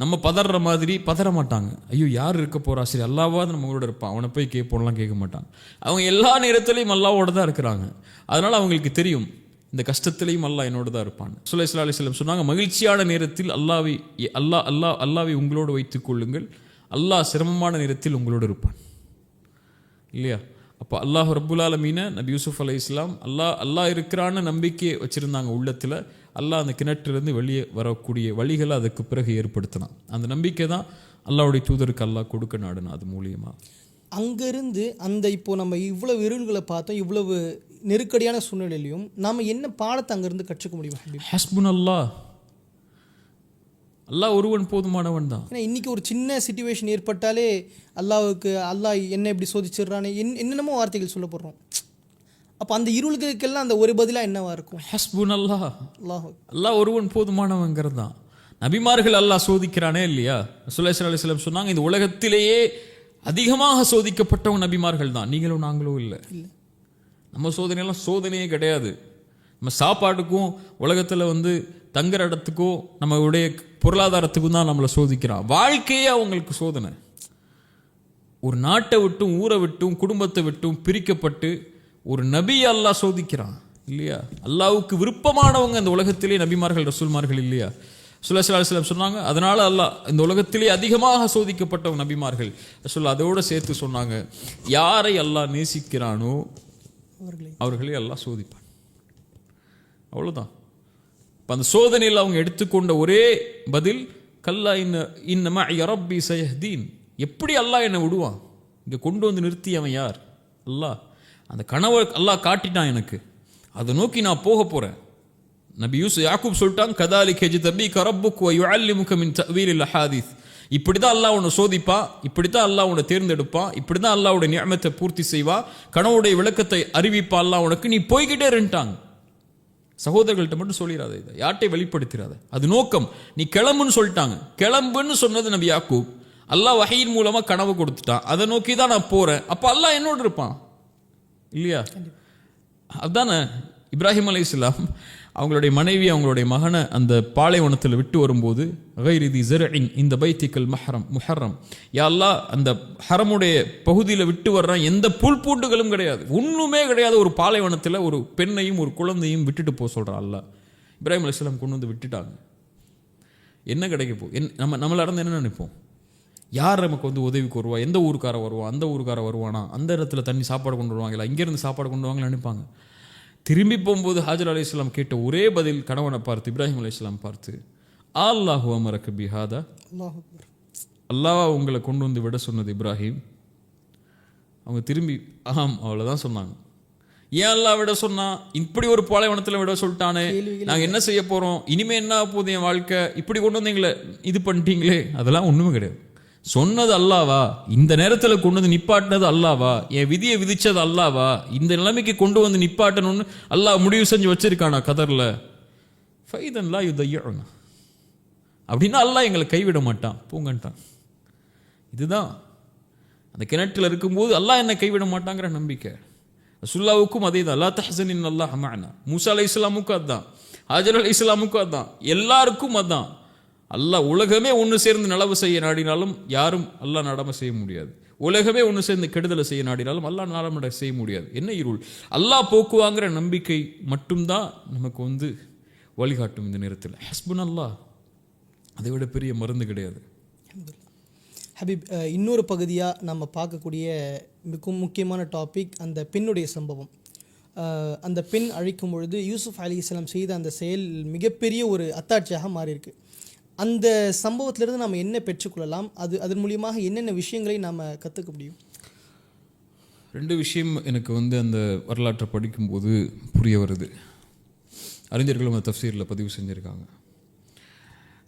நம்ம பதற மாதிரி பதற மாட்டாங்க. ஐயோ யார் இருக்க போறா, சரி அல்லாஹ்வாவது நம்மளோட இருப்பான், அவனை போய் கேட்போம்லாம் கேட்க மாட்டாங்க. அவங்க எல்லா நேரத்திலையும் அல்லாஹ்வோட தான் இருக்கிறாங்க. அதனால அவங்களுக்கு தெரியும், இந்த கஷ்டத்திலையும் அல்லாஹ் என்னோட தான் இருப்பான். ஸல்லல்லாஹு அலைஹி வஸல்லம் சொன்னாங்க, மகிழ்ச்சியான நேரத்தில் அல்லாஹ்வை உங்களோடு வைத்துக் கொள்ளுங்கள், அல்லாஹ் சிரமமான நேரத்தில் உங்களோடு இருப்பான் இல்லையா. அப்போ அல்லாஹ் ரப்புல் ஆலமீன நபி யூசுப் அலைஹிஸ்ஸலாம் அல்லாஹ் இருக்கிறான்னு நம்பிக்கையை வச்சிருந்தாங்க உள்ளத்தில். அல்லாஹ் அந்த கிணற்றிலிருந்து வெளியே வரக்கூடிய வழிகளை அதுக்கு பிறகு ஏற்படுத்தினான். அந்த நம்பிக்கை தான் அல்லாஹ்வுடைய தூதருக்கு அல்லாஹ் கொடுக்க நாடுனா. அது மூலியமாக அங்கேருந்து இப்போ நம்ம இவ்வளவு இருள்களை பார்த்தோம், இவ்வளவு நெருக்கடியான சூழ்நிலையிலையும் நாம் என்ன பாடத்தை அங்கேருந்து கற்றுக்க முடியும்? ஹஸ்புன் அல்லாஹ் ஒருவன் போதுமானவன் தான். ஏன்னா இன்றைக்கி ஒரு சின்ன சிச்சுவேஷன் ஏற்பட்டாலே அல்லாஹ் என்ன இப்படி சோதிச்சிடுறானே என்னென்னமோ வார்த்தைகள் சொல்ல போடுறோம். அப்போ அந்த இருளுக்கெல்லாம் அந்த ஒரு பதிலாக என்னவா இருக்கும்? ஹஸ்புன் அல்லாஹ் ஒருவன் போதுமானவங்கிறது தான். நபிமார்கள் அல்லாஹ் சோதிக்கிறானே இல்லையா. ஸல்லல்லாஹு அலைஹி வஸல்லம் சொன்னாங்க, இந்த உலகத்திலேயே அதிகமாக சோதிக்கப்பட்டவங்க நபிமார்கள் தான், நீங்களும் நாங்களும் இல்லை. நம்ம சோதனையெல்லாம் சோதனையே கிடையாது. நம்ம சாப்பாட்டுக்கும் உலகத்தில் தங்குற இடத்துக்கும் நம்மளுடைய பொருளாதாரத்துக்கும் தான் நம்மளை சோதிக்கிறான். வாழ்க்கையே அவங்களுக்கு சோதனை. ஒரு நாட்டை விட்டும் ஊரை விட்டும் குடும்பத்தை விட்டும் பிரிக்கப்பட்டு ஒரு நபி அல்லாஹ் சோதிக்கிறான் இல்லையா. அல்லாஹ்வுக்கு விருப்பமானவங்க இந்த உலகத்திலே நபிமார்கள் ரசூல்மார்கள் இல்லையா. ஸல்லல்லாஹு அலைஹி வஸல்லம் சொன்னாங்க, அதனால அல்லாஹ் இந்த உலகத்திலே அதிகமாக சோதிக்கப்பட்டவங்க நபிமார்கள். ரசூல் அதோடு சேர்த்து சொன்னாங்க, யாரை அல்லாஹ் நேசிக்கிறானோ அவர்களே அல்லாஹ் சோதிப்பான். அவ்வளோதான். இப்போ அந்த சோதனையில் அவங்க எடுத்துக்கொண்ட ஒரே பதில், கல்லா இன்னமா ரப்பி சயஹ்தீன். எப்படி அல்லாஹ் என்னை விடுவான், இங்கே கொண்டு நிறுத்தி அவன் யார்? அல்லாஹ். அந்த கனவை அல்லாஹ் காட்டிட்டான் எனக்கு, அதை நோக்கி நான் போக போகிறேன். நபி யாக்கூப் சொல்லிட்டாங்க, கதாலிக யஜ்தபீக ரப்புக வ யுஅல்லிமுக மின் தஅவீலில் அஹாதீஸ். இப்படி தான் அல்லாஹ் உன்னை சோதிப்பான், இப்படி தான் அல்லாஹ் உன்னை தேர்ந்தெடுப்பான், இப்படி தான் அல்லாஹ்வுடைய நிஅமத்தை பூர்த்தி செய்வா, கனவுடைய விளக்கத்தை அறிவிப்பா அல்லாஹ் உனக்கு, நீ போய்கிட்டே இருந்துட்டாங்க. சகோதரர்கள்ட்ட மட்டும் சொல்லிடாத, இதை யார்ட்டையும் வெளிப்படுத்திடாத, அது நோக்கம். நீ கிளம்புன்னு சொல்லிட்டாங்க. கிளம்புன்னு சொன்னது நபி யாக்கூப். அல்லாஹ் வஹீயின் மூலமாக கனவு கொடுத்துட்டான், அதை நோக்கி தான் நான் போகிறேன். அப்போ அல்லாஹ் என்னோடு இருப்பான் இல்லையா. அதுதானே இப்ராஹிம் அலைஹிஸ்ஸலாம் அவங்களுடைய மனைவி அவங்களுடைய மகனை அந்த பாலைவனத்தில் விட்டு வரும்போது, கைரிதி ஸர்இன் இந்த பைத்திக்கல் முஹர்ரம், யா அல்லாஹ் அந்த ஹரமுடைய பகுதியில் விட்டு வர்றான், எந்த புல் பூண்டுகளும் கிடையாது, ஒன்றுமே கிடையாது, ஒரு பாலைவனத்தில் ஒரு பெண்ணையும் ஒரு குழந்தையும் விட்டுட்டு போக சொல்கிறான் அல்லாஹ். இப்ராஹிம் அலைஹிஸ்ஸலாம் கொண்டு விட்டுட்டாங்க. என்ன கிடைக்க போ? நம்மள இருந்து என்ன நினைப்போம்? யார் நமக்கு உதவிக்கு வருவா, எந்த ஊருக்கார வருவா, அந்த ஊருக்கார வருவானா, அந்த இடத்துல தண்ணி சாப்பாடு கொண்டு வருவாங்களா, இங்கேருந்து சாப்பாடு கொண்டு வருவாங்கன்னு நினைப்பாங்க. திரும்பி போகும்போது ஹாஜர் அலைஹிஸ்ஸலாம் கேட்ட ஒரே பதில், கணவனை பார்த்து இப்ராஹிம் அலைஹிஸ்ஸலாம் பார்த்து, அல்லாஹு அமரக பிஹாதா, அல்லாஹ் உங்களை கொண்டு விட சொன்னது இப்ராஹிம். அவங்க திரும்பி ஆம் அவ்வளோதான் சொன்னாங்க. ஏன் அல்லாஹ் விட சொன்னா? இப்படி ஒரு பாலைவனத்தில் விட சொல்லிட்டானே, நாங்கள் என்ன செய்ய போகிறோம், இனிமேல் என்ன போகுது என் வாழ்க்கை, இப்படி கொண்டு வந்தீங்களே, இது பண்ணிட்டீங்களே. அதெல்லாம் ஒன்றுமே கிடையாது. சொன்னது அல்லாவா? இந்த நேரத்தில் கொண்டு வந்து நிப்பாட்டினது அல்லாவா? என் விதியை விதிச்சது அல்லாவா? இந்த நிலைமைக்கு கொண்டு வந்து நிப்பாட்டணும்னு அல்லாஹ் முடிவு செஞ்சு வச்சிருக்கானா கதர்ல? ஃபைதன்லா யுதையனா, அப்படின்னா அல்லாஹ் எங்களை கைவிட மாட்டான், பூங்கன்ட்டான். இதுதான் அந்த கிணற்றில் இருக்கும்போது அல்லாஹ் என்னை கைவிட மாட்டாங்கிற நம்பிக்கை. ரசூலுல்லாஹ்வுக்கும் அதே தான், லா தஹ்சனின் அல்லாஹ் மஅனா. மூசா அலைஹிஸ்ஸலாமுக்கும் அதான், ஹாஜர் அலைஹிஸ்ஸலாமுக்கும் அதான், எல்லாருக்கும் அதான். அல்லாஹ் உலகமே ஒன்று சேர்ந்து நலவு செய்ய நாடினாலும் யாரும் அல்லாஹ் நடமை செய்ய முடியாது. உலகமே ஒன்று சேர்ந்து கெடுதலை செய்ய நாடினாலும் அல்லாஹ் நடமை செய்ய முடியாது. என்ன இருள்? அல்லாஹ் போக்குவாங்கிற நம்பிக்கை மட்டும்தான் நமக்கு வழிகாட்டும் இந்த நேரத்தில். ஹஸ்புன் அல்லாஹ், அதை விட பெரிய மருந்து கிடையாது. ஹபீப், இன்னொரு பகுதியாக நம்ம பார்க்கக்கூடிய மிக முக்கியமான டாபிக் அந்த பெண்ணுடைய சம்பவம். அந்த பெண் அழிக்கும் பொழுது யூசுப் அலைஹிஸ்ஸலாம் செய்த அந்த செயல் மிகப்பெரிய ஒரு அத்தாட்சியாக மாறியிருக்கு. அந்த சம்பவத்திலிருந்து நாம் என்ன பெற்றுக்கொள்ளலாம்? அதன் மூலியமாக என்னென்ன விஷயங்களை நாம் கற்றுக்க முடியும்? ரெண்டு விஷயம் எனக்கு அந்த வரலாற்றை படிக்கும்போது புரிய வருது. அறிஞர்களும் அந்த தஃப்சீரில் பதிவு செஞ்சுருக்காங்க.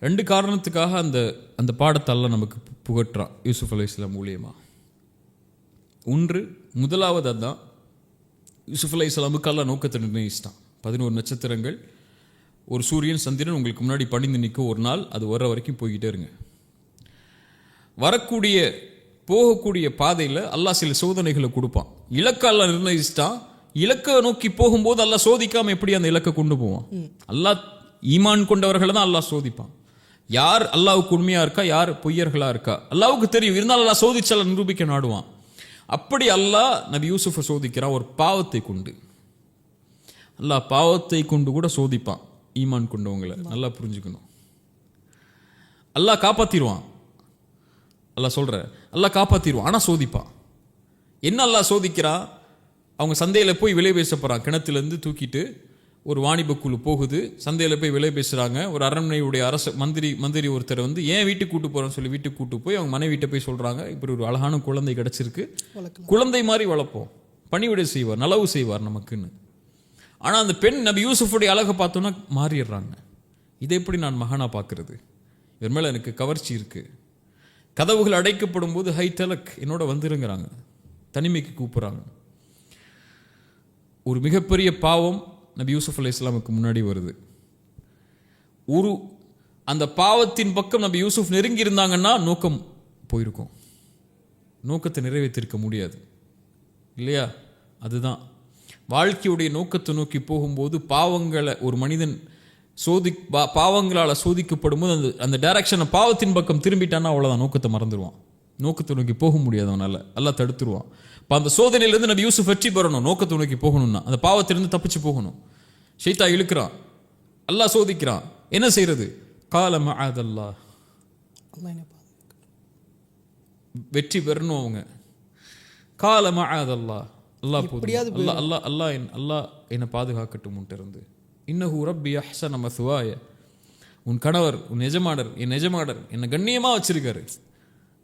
ரெண்டு காரணத்துக்காக அந்த பாடத்தெல்லாம் நமக்கு புகட்டுறான் யூசுப் அலைஹிஸ்ஸலாம் மூலியமாக. ஒன்று, முதலாவது அதுதான், யூசுப் அலைஹிஸ்ஸலாமுக்கு அல்லாஹ் நோக்கத்தை நிர்ணயிச்சிட்டான். 11 நட்சத்திரங்கள், ஒரு சூரியன் சந்திரன் உங்களுக்கு முன்னாடி பணிந்து நிற்கும் ஒரு நாள், அது வர்ற வரைக்கும் போய்கிட்டே இருங்க. போகக்கூடிய பாதையில் அல்லாஹ் சில சோதனைகளை கொடுப்பான். இலக்கை அல்லாஹ் நிர்ணயிச்சிட்டான். இலக்கை நோக்கி போகும்போது அல்லாஹ் சோதிக்காம எப்படி அந்த இலக்கை கொண்டு போவான்? அல்லாஹ் ஈமான் கொண்டவர்களை தான் அல்லாஹ் சோதிப்பான். யார் அல்லாஹ்வுக்கு உண்மையா இருக்கா, யார் பொய்யர்களா இருக்கா அல்லாஹ்வுக்கு தெரியும். இருந்தாலும் அல்லாஹ் சோதிச்சால நிரூபிக்க நாடுவான். அப்படி அல்லாஹ் நபி யூசுஃபை சோதிக்கிறான் ஒரு பாவத்தை கொண்டு. அல்லாஹ் பாவத்தை கொண்டு கூட சோதிப்பான் ஈமான் கொண்டவங்களை. நல்லா புரிஞ்சுக்கணும். அல்லாஹ் காப்பாத்திடுவான். அல்லாஹ் சொல்ற அல்லாஹ் காப்பாத்திடுவான், ஆனா சோதிப்பான். என்ன அல்லாஹ் சோதிக்கிறான்? அவங்க சந்தையில் போய் விலை பேச போகிறான். கிணத்துலேருந்து தூக்கிட்டு ஒரு வாணிப குழு போகுது, சந்தையில் போய் விலை பேசுகிறாங்க. ஒரு அரண்மனையுடைய மந்திரி ஒருத்தர் ஏன் வீட்டுக்கு கூட்டு போகிறோன்னு சொல்லி வீட்டுக்கு கூட்டு போய் அவங்க மனைவிட்ட போய் சொல்கிறாங்க, இப்படி ஒரு அழகான குழந்தை கிடச்சிருக்கு, குழந்தை மாதிரி வளர்ப்போம், பணிவிடை செய்வார், நலவு செய்வார் நமக்குன்னு. ஆனால் அந்த பெண் நபி யூசுஃபுடைய அழகை பார்த்தோன்னா மாறிடுறாங்க. இதை எப்படி நான் மகனாக பார்க்கறது? இவர் மேலே எனக்கு கவர்ச்சி இருக்குது. கதவுகள் அடைக்கப்படும் போது ஹை தலக் என்னோட வந்துருங்கிறாங்க, தனிமைக்கு கூப்பிட்றாங்க. ஒரு மிகப்பெரிய பாவம் நபி யூசுப் அலைஹிஸ்ஸலாமுக்கு முன்னாடி வருது. அந்த பாவத்தின் பக்கம் நபி யூசுப் நெருங்கி இருந்தாங்கன்னா நோக்கம் போயிருக்கும், நோக்கத்தை நிறைவேற்றிருக்க முடியாது இல்லையா? அதுதான் வாழ்க்கையுடைய நோக்கத்தை நோக்கி போகும்போது பாவங்களை ஒரு மனிதன் பாவங்களால் சோதிக்கப்படும் போது அந்த டைரக்ஷனை பாவத்தின் பக்கம் திரும்பிட்டான்னா அவ்வளோதான், நோக்கத்தை மறந்துடுவான். நோக்கத்தை நோக்கி போக முடியாது அவனால், அல்லாஹ் தடுத்துருவான். இப்போ அந்த சோதனையிலேருந்து நபி யூசுப் வெற்றி பெறணும், நோக்கத்தை நோக்கி போகணும்னா அந்த பாவத்திலிருந்து தப்பிச்சு போகணும். ஷைத்தா இழுக்கிறான், அல்லாஹ் சோதிக்கிறான். என்ன செய்யறது? கால மஅதல்லாஹ், வெற்றி பெறணும் அவங்க. கால மஅதல்லாஹ், அல்லாஹ் போதும், அல்லாஹ் என்னை பாதுகாக்கட்டும் இருந்து. இன்னஹு ரப்பி அஹ்ஸன மஸ்வாய, உன் கணவர், உன் என் எஜமானர் என்னை கண்ணியமாக வச்சிருக்காரு,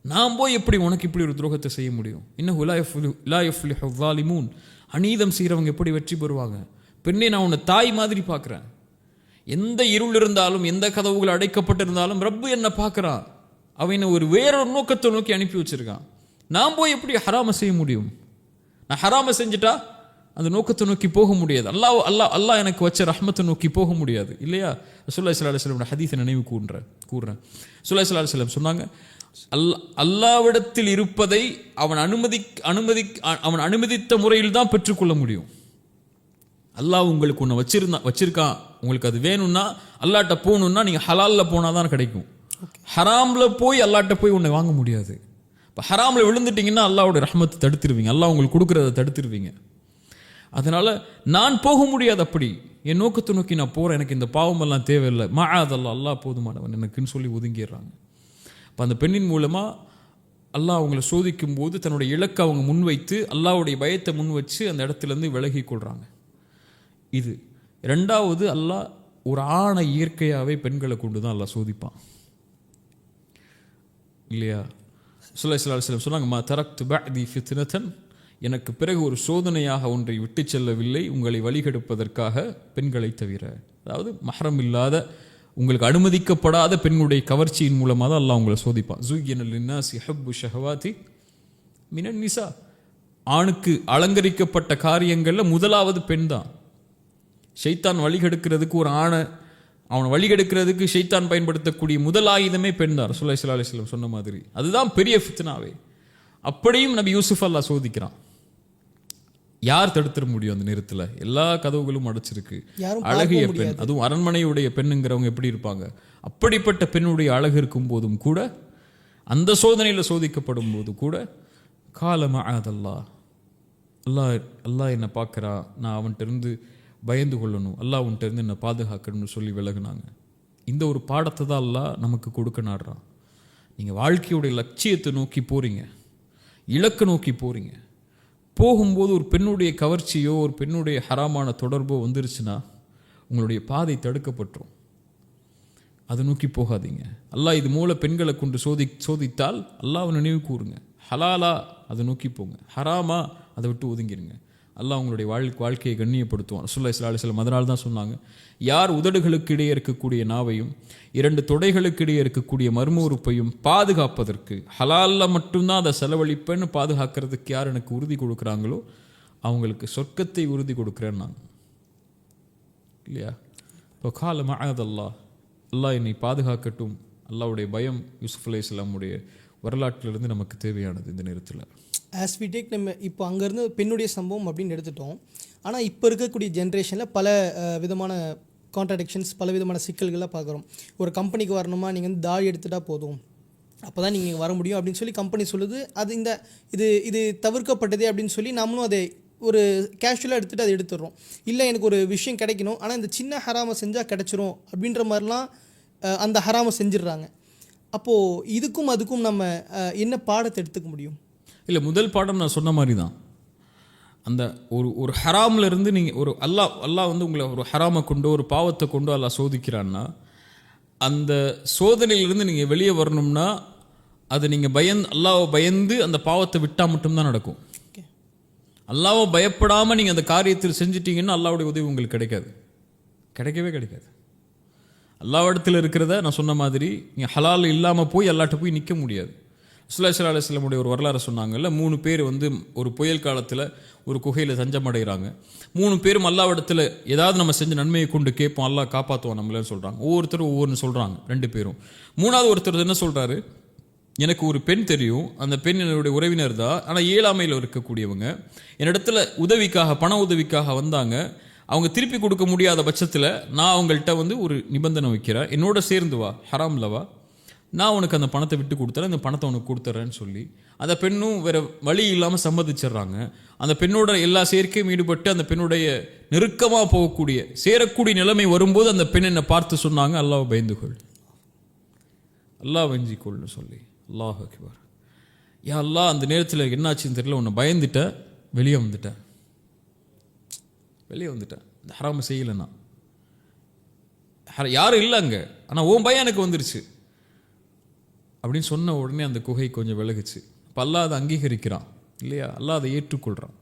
நான் போய் எப்படி உனக்கு இப்படி ஒரு துரோகத்தை செய்ய முடியும்? இன்னஹு லா யஃப்லிஹு ஸாலிமூன், அநீதம் செய்கிறவங்க எப்படி வெற்றி பெறுவாங்க? பெண்ணே, நான் உன்னை தாய் மாதிரி பார்க்குறேன். எந்த இருள் இருந்தாலும், எந்த கதவுகள் அடைக்கப்பட்டிருந்தாலும் ரப்பு என்ன பார்க்குறான். அவனை ஒரு வேறொரு நோக்கத்தை நோக்கி அனுப்பி வச்சிருக்கான். நான் போய் எப்படி ஹராம செய்ய முடியும்? நான் ஹராம செஞ்சுட்டா அந்த நோக்கத்தை நோக்கி போக முடியாது. அல்லாஹ் எனக்கு வச்ச ரஹ்மத்தை நோக்கி போக முடியாது இல்லையா? ரசூலுல்லாஹி ஸல்லல்லாஹு அலைஹி வஸல்லம் ஹதீஸை நினைவு கூர்றேன். ரசூலுல்லாஹி ஸல்லல்லாஹு அலைஹி வஸல்லம் சொன்னாங்க, அல்லாஹ்விடத்தில் இருப்பதை அவன் அனுமதித்த முறையில் தான் பெற்றுக்கொள்ள முடியும். அல்லாஹ் உங்களுக்கு ஒன்று வச்சிருக்கான், உங்களுக்கு அது வேணும்னா அல்லாட்ட போகணும்னா நீங்கள் ஹலாலில் போனால் தான் கிடைக்கும். ஹராமில் போய் அல்லாட்ட போய் ஒன்று வாங்க முடியாது. இப்போ ஹராமில் விழுந்துட்டிங்கன்னா அல்லாஹ்வுடைய ரஹ்மத்தை தடுத்துருவீங்க, அல்லாஹ் உங்களுக்கு கொடுக்குறத தடுத்துருவீங்க. அதனால் நான் போக முடியாது, அப்படி என் நோக்கத்தை நோக்கி நான் போகிறேன், எனக்கு இந்த பாவமெல்லாம் தேவையில்லை, மஅதல்லாஹ், அல்லாஹ் போதுமானவன் எனக்குன்னு சொல்லி ஒதுங்கிடுறாங்க. இப்போ அந்த பெண்ணின் மூலமாக அல்லாஹ் அவங்கள சோதிக்கும் போது தன்னுடைய இலக்கை அவங்க முன்வைத்து அல்லாஹ்வுடைய பயத்தை முன் வச்சு அந்த இடத்துலேருந்து விலகி கொள்கிறாங்க. இது ரெண்டாவது, அல்லாஹ் ஒரு ஆணை இயற்கையாகவே பெண்களை கொண்டு தான் அல்லாஹ் சோதிப்பான் இல்லையா? ஸல்லல்லாஹு அலைஹி வஸல்லம் சொன்னாங்க, மா தரக்து பஅதி ஃபித்னதன், எனக்கு பிறகு ஒரு சோதனையாக ஒன்றை விட்டு செல்லவில்லை உங்களை வழிகெடுப்பதற்காக பெண்களை தவிர. அதாவது மஹரம் இல்லாத உங்களுக்கு அனுமதிக்கப்படாத பெண்ணுடைய கவர்ச்சியின் மூலமாக தான் அல்லாஹ் உங்களை சோதிப்பான். ஸுய்யின லின்னாஸி ஹப்பு ஷஹவாதி மினன் நிசா. ஆணுக்கு அலங்கரிக்கப்பட்ட காரியங்களில் முதலாவது பெண் தான். ஷைத்தான் வழிகெடுக்கிறதுக்கு ஒரு ஆணை அவனை வழிகெடுக்கிறதுக்கு ஷைத்தான் பயன்படுத்தக்கூடிய முதல் ஆயுதமே பெண் தான். ரசூலுல்லாஹி ஸல்லல்லாஹு அலைஹி வஸல்லம் சொன்ன மாதிரி அதுதான் பெரிய ஃபித்னாவே. அப்படியும் நபி யூசுஃப் அல்லாஹ் சோதிக்கிறான். யார் தடுத்துட முடியும்? அந்த நேரத்தில் எல்லா கதவுகளும் அடைச்சிருக்கு. அழகிய பெண், அதுவும் அரண்மனையுடைய பெண்ணுங்கிறவங்க எப்படி இருப்பாங்க? அப்படிப்பட்ட பெண்ணுடைய அழகு இருக்கும் போதும் கூட, அந்த சோதனையில் சோதிக்கப்படும் போது கூட, காலமஅதல்லா, அல்லாஹ் அல்லாஹ் என்னை பார்க்குறா, நான் அவன்கிட்ட இருந்து பயந்து கொள்ளணும், அல்லாஹ் அவன்கிட்ட இருந்து என்னை பாதுகாக்கணும்னு சொல்லி விலகுனாங்க. இந்த ஒரு பாடத்தை தான் அல்லாஹ் நமக்கு கொடுக்க நாடுறான். நீங்கள் வாழ்க்கையுடைய லட்சியத்தை நோக்கி போகிறீங்க, இலக்கை நோக்கி போகிறீங்க. போகும்போது ஒரு பெண்ணுடைய கவர்ச்சியோ ஒரு பெண்ணுடைய ஹராமான தொடர்போ வந்துருச்சுன்னா உங்களுடைய பாதை தடுக்கப்பட்டுரும். அதை நோக்கி போகாதீங்க. அல்லாஹ் இது மூல பெண்களை கொண்டு சோதித்தால் அல்லாஹ்வை நினைவு கூறுங்க. ஹலாலா அதை நோக்கி போங்க, ஹராமா அதை விட்டு ஒதுங்கிருங்க. அல்லாஹ் உங்களுடைய வாழ்க்கையை கண்ணியப்படுத்துவான். ரசூலுல்லாஹி ஸல்லல்லாஹு அலைஹி வஸல்லம் அதனால தான் சொன்னாங்க, யார் உதடுகளுக்கு இடையே இருக்கக்கூடிய நாவையும் 2 தொடைகளுக்கு இடையே இருக்கக்கூடிய மர்ம உறுப்பையும் பாதுகாப்பதற்கு ஹலாலில் மட்டும்தான் அதை செலவழிப்பேன்னு பாதுகாக்கிறதுக்கு யார் எனக்கு உறுதி கொடுக்குறாங்களோ அவங்களுக்கு சொர்க்கத்தை உறுதி கொடுக்குறேன்னு நான் இல்லையா? இப்போ கால மஅதல்லாஹ், அல்லாஹ் என்னை பாதுகாக்கட்டும். அல்லாஹ்வுடைய பயம் யூசுஃப் அலைஹிஸ்ஸலாமுடைய வரலாற்றிலிருந்து நமக்கு தேவையானது இந்த நேரத்தில். ஆஸ் வி டேக், நம்ம இப்போ அங்கேருந்து பெண்ணுடைய சம்பவம் அப்படின்னு எடுத்துட்டோம். ஆனால் இப்போ இருக்கக்கூடிய ஜென்ரேஷனில் பல விதமான கான்ட்ராடிக்ஷன்ஸ், பல விதமான சிக்கல்களாக பார்க்குறோம். ஒரு கம்பெனிக்கு வரணுமா, நீங்கள் வந்து தாடி எடுத்துட்டா போதும், அப்போ தான் நீங்கள் வர முடியும் அப்படின்னு சொல்லி கம்பெனி சொல்லுது. அது இது தவிர்க்கப்பட்டதே அப்படின்னு சொல்லி நம்மளும் அதை ஒரு கேஷுவலாக எடுத்துகிட்டு அதை எடுத்துடுறோம். இல்லை எனக்கு ஒரு விஷயம் கிடைக்கணும், ஆனால் இந்த சின்ன ஹராமை செஞ்சால் கிடச்சிரும் அப்படின்ற மாதிரிலாம் அந்த ஹராமை செஞ்சிடுறாங்க. அப்போது இதுக்கும் அதுக்கும் நம்ம என்ன பாடத்தை எடுத்துக்க முடியும்? இல்லை, முதல் பாடம் நான் சொன்ன மாதிரி தான். அந்த ஒரு ஹராமில் இருந்து நீங்கள் ஒரு அல்லாஹ் வந்து உங்களை ஒரு ஹராமை கொண்டோ ஒரு பாவத்தை கொண்டோ அல்லாஹ் சோதிக்கிறான்னா, அந்த சோதனையிலிருந்து நீங்கள் வெளியே வரணும்னா அது நீங்கள் அல்லாஹ்வை பயந்து அந்த பாவத்தை விட்டால் மட்டும்தான் நடக்கும். அல்லாஹ்வை பயப்படாமல் நீங்கள் அந்த காரியத்தில் செஞ்சிட்டீங்கன்னா அல்லாஹ்வுடைய உதவி உங்களுக்கு கிடைக்கவே கிடைக்காது. அல்லாஹ்விடத்தில் இருக்கிறத நான் சொன்ன மாதிரி நீங்கள் ஹலால் இல்லாமல் போய் அல்லாஹ்ட்ட போய் நிற்க முடியாது. ரசூலுல்லாஹி ஸல்லல்லாஹு அலைஹி வஸல்லம் ஒரு வரலாறு சொன்னாங்கல்ல, 3 பேர் வந்து ஒரு புயல் காலத்தில் ஒரு குகையில் தஞ்சம் அடைகிறாங்க. 3 பேரும் அல்லாஹ்விடத்தில் ஏதாவது நம்ம செஞ்ச நன்மையை கொண்டு கேட்போம், அல்லாஹ் காப்பாற்றுவான் நம்மளேன்னு சொல்கிறாங்க. ஒவ்வொருத்தரும் ஒவ்வொன்று சொல்கிறாங்க, 2 பேரும். 3வது ஒருத்தர் என்ன சொல்கிறாரு, எனக்கு ஒரு பெண் தெரியும், அந்த பெண் என்னுடைய உறவினர் தான், ஆனால் இயலாமையில் இருக்கக்கூடியவங்க, என்னிடத்துல உதவிக்காக பண உதவிக்காக வந்தாங்க. அவங்க திருப்பி கொடுக்க முடியாத பட்சத்தில் நான் அவங்கள்ட்ட வந்து ஒரு நிபந்தனை வைக்கிறேன், என்னோட சேர்ந்து வா, ஹராம்லவா, நான் உனக்கு அந்த பணத்தை விட்டு கொடுத்துறேன், இந்த பணத்தை உனக்கு கொடுத்துட்றேன்னு சொல்லி அந்த பெண்ணும் வேறு வழி இல்லாமல் சம்மதிச்சிட்றாங்க. அந்த பெண்ணோட எல்லா சேர்க்கையும் ஈடுபட்டு அந்த பெண்ணுடைய நெருக்கமாக போகக்கூடிய சேரக்கூடிய நிலைமை வரும்போது அந்த பெண் என்னை பார்த்து சொன்னாங்க, அல்லாஹ் பயந்துகொள், அல்லாஹ் வஞ்சிக்கொள்னு சொல்லி. அல்லாஹ் அக்பர். யா அல்லாஹ், அந்த நேரத்தில் என்னாச்சுன்னு தெரியல, உன்னை பயந்துட்டேன், வெளியே வந்துட்டேன், இந்த ஹராம செய்யலைன்னா யாரும் இல்லை அங்கே, ஆனால் உன் பயம் எனக்கு வந்துருச்சு அப்படின்னு சொன்ன உடனே அந்த குகை கொஞ்சம் விலகுச்சு. இப்போ அல்லாஹ் அதை அங்கீகரிக்கிறான் இல்லையா? அல்லாஹ் அதை ஏற்றுக்கொள்கிறான்.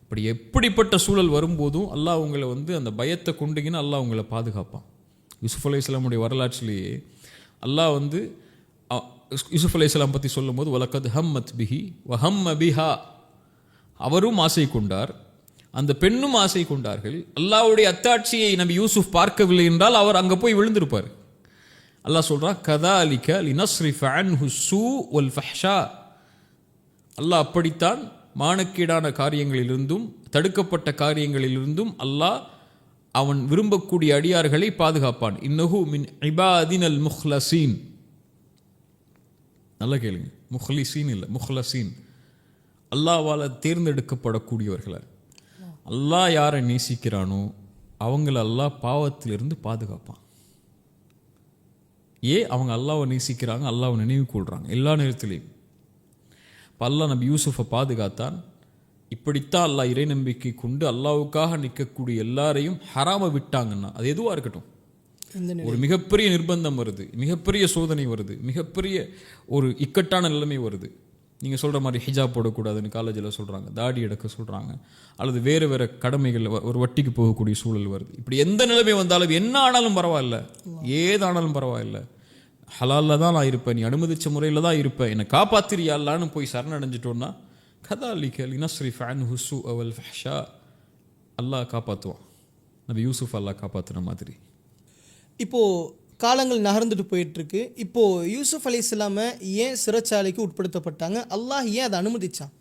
அப்படி எப்படிப்பட்ட சூழல் வரும்போதும் அல்லாஹ் உங்களை வந்து அந்த பயத்தை கொண்டீங்கன்னா அல்லாஹ் உங்களை பாதுகாப்பான். யூசுஃப் அலைஹிஸ்ஸலாமுடைய வரலாற்றிலேயே அல்லாஹ் வந்து யூசுஃப் அலைஹிஸ்ஸலாம் பற்றி சொல்லும்போது, வலக்கத் ஹம்மத் பிஹி வஹம்ம பிஹா, அவரும் ஆசை கொண்டார், அந்த பெண்ணும் ஆசை கொண்டார்கள். அல்லாஹ்வுடைய அத்தாட்சியை நபி யூசுஃப் பார்க்கவில்லை என்றால் அவர் அங்கே போய் விழுந்திருப்பார். அல்லாஹ் சொல்றான், கதாலிக லினஸ்ரிஃப அன்ஹு ஸூ வல் ஃபஹ்ஷா, அல்லாஹ் அப்படித்தான் மானக்கேடான காரியங்களிலிருந்தும் தடுக்கப்பட்ட காரியங்களிலிருந்தும் அல்லாஹ் அவன் விரும்பக்கூடிய அடியார்களை பாதுகாப்பான். இன்னஹு மின் இபாதினல் முஹ்லசீன். நல்லா கேளுங்க, முஹ்லிசீன் இல்லை, முஹ்லசீன். அல்லாஹ்வால தேர்ந்தெடுக்கப்படக்கூடியவர்களை. அல்லாஹ் யாரை நேசிக்கிறானோ அவங்கள அல்லாஹ் பாவத்திலிருந்து பாதுகாப்பான். அவங்க அல்லாஹ்வை நேசிக்கிறாங்க, அல்லாஹ்வை நினைவு கொள்கிறாங்க எல்லா நேரத்திலையும். இப்போ அல்லாஹ் நபி யூசுஃபை பாதுகாத்தான். இப்படித்தான் அல்லாஹ் இறை நம்பிக்கை கொண்டு அல்லாஹ்வுக்காக நிற்கக்கூடிய எல்லாரையும் ஹராமை விட்டாங்கன்னா, அது எதுவாக இருக்கட்டும், ஒரு மிகப்பெரிய நிர்பந்தம் வருது, மிகப்பெரிய சோதனை வருது, மிகப்பெரிய ஒரு இக்கட்டான நிலைமை வருது, நீங்கள் சொல்கிற மாதிரி ஹிஜாப் போடக்கூடாதுன்னு காலேஜில் சொல்கிறாங்க, தாடி எடுக்க சொல்கிறாங்க, அல்லது வேறு வேறு கடமைகள் ஒரு வட்டிக்கு போகக்கூடிய சூழல் வருது. இப்படி எந்த நிலைமை வந்தாலும் என்ன ஆனாலும் பரவாயில்ல, ஏதானாலும் பரவாயில்ல, ஹலாலில் தான் நான் இருப்பேன், நீ அனுமதித்த முறையில் தான் இருப்பேன், என்னை காப்பாத்திரியாலான்னு போய் சரணடைஞ்சிட்டோன்னா கதாலிக்க லினஸ்ரிஃப் அன்ஹு ஸூஅ வல் ஃபஹ்ஷா, அல்லாஹ் காப்பாற்றுவான். நபி யூசுஃப் அல்லாஹ் காப்பாற்றுன மாதிரி. இப்போது காலங்கள் நகர்ந்துட்டு போயிட்டுருக்கு. இப்போது யூசுஃப் அலைஹிஸ்ஸலாம ஏன் சிறைச்சாலைக்கு உட்படுத்தப்பட்டாங்க? அல்லாஹ் ஏன் அதை அனுமதிச்சான்?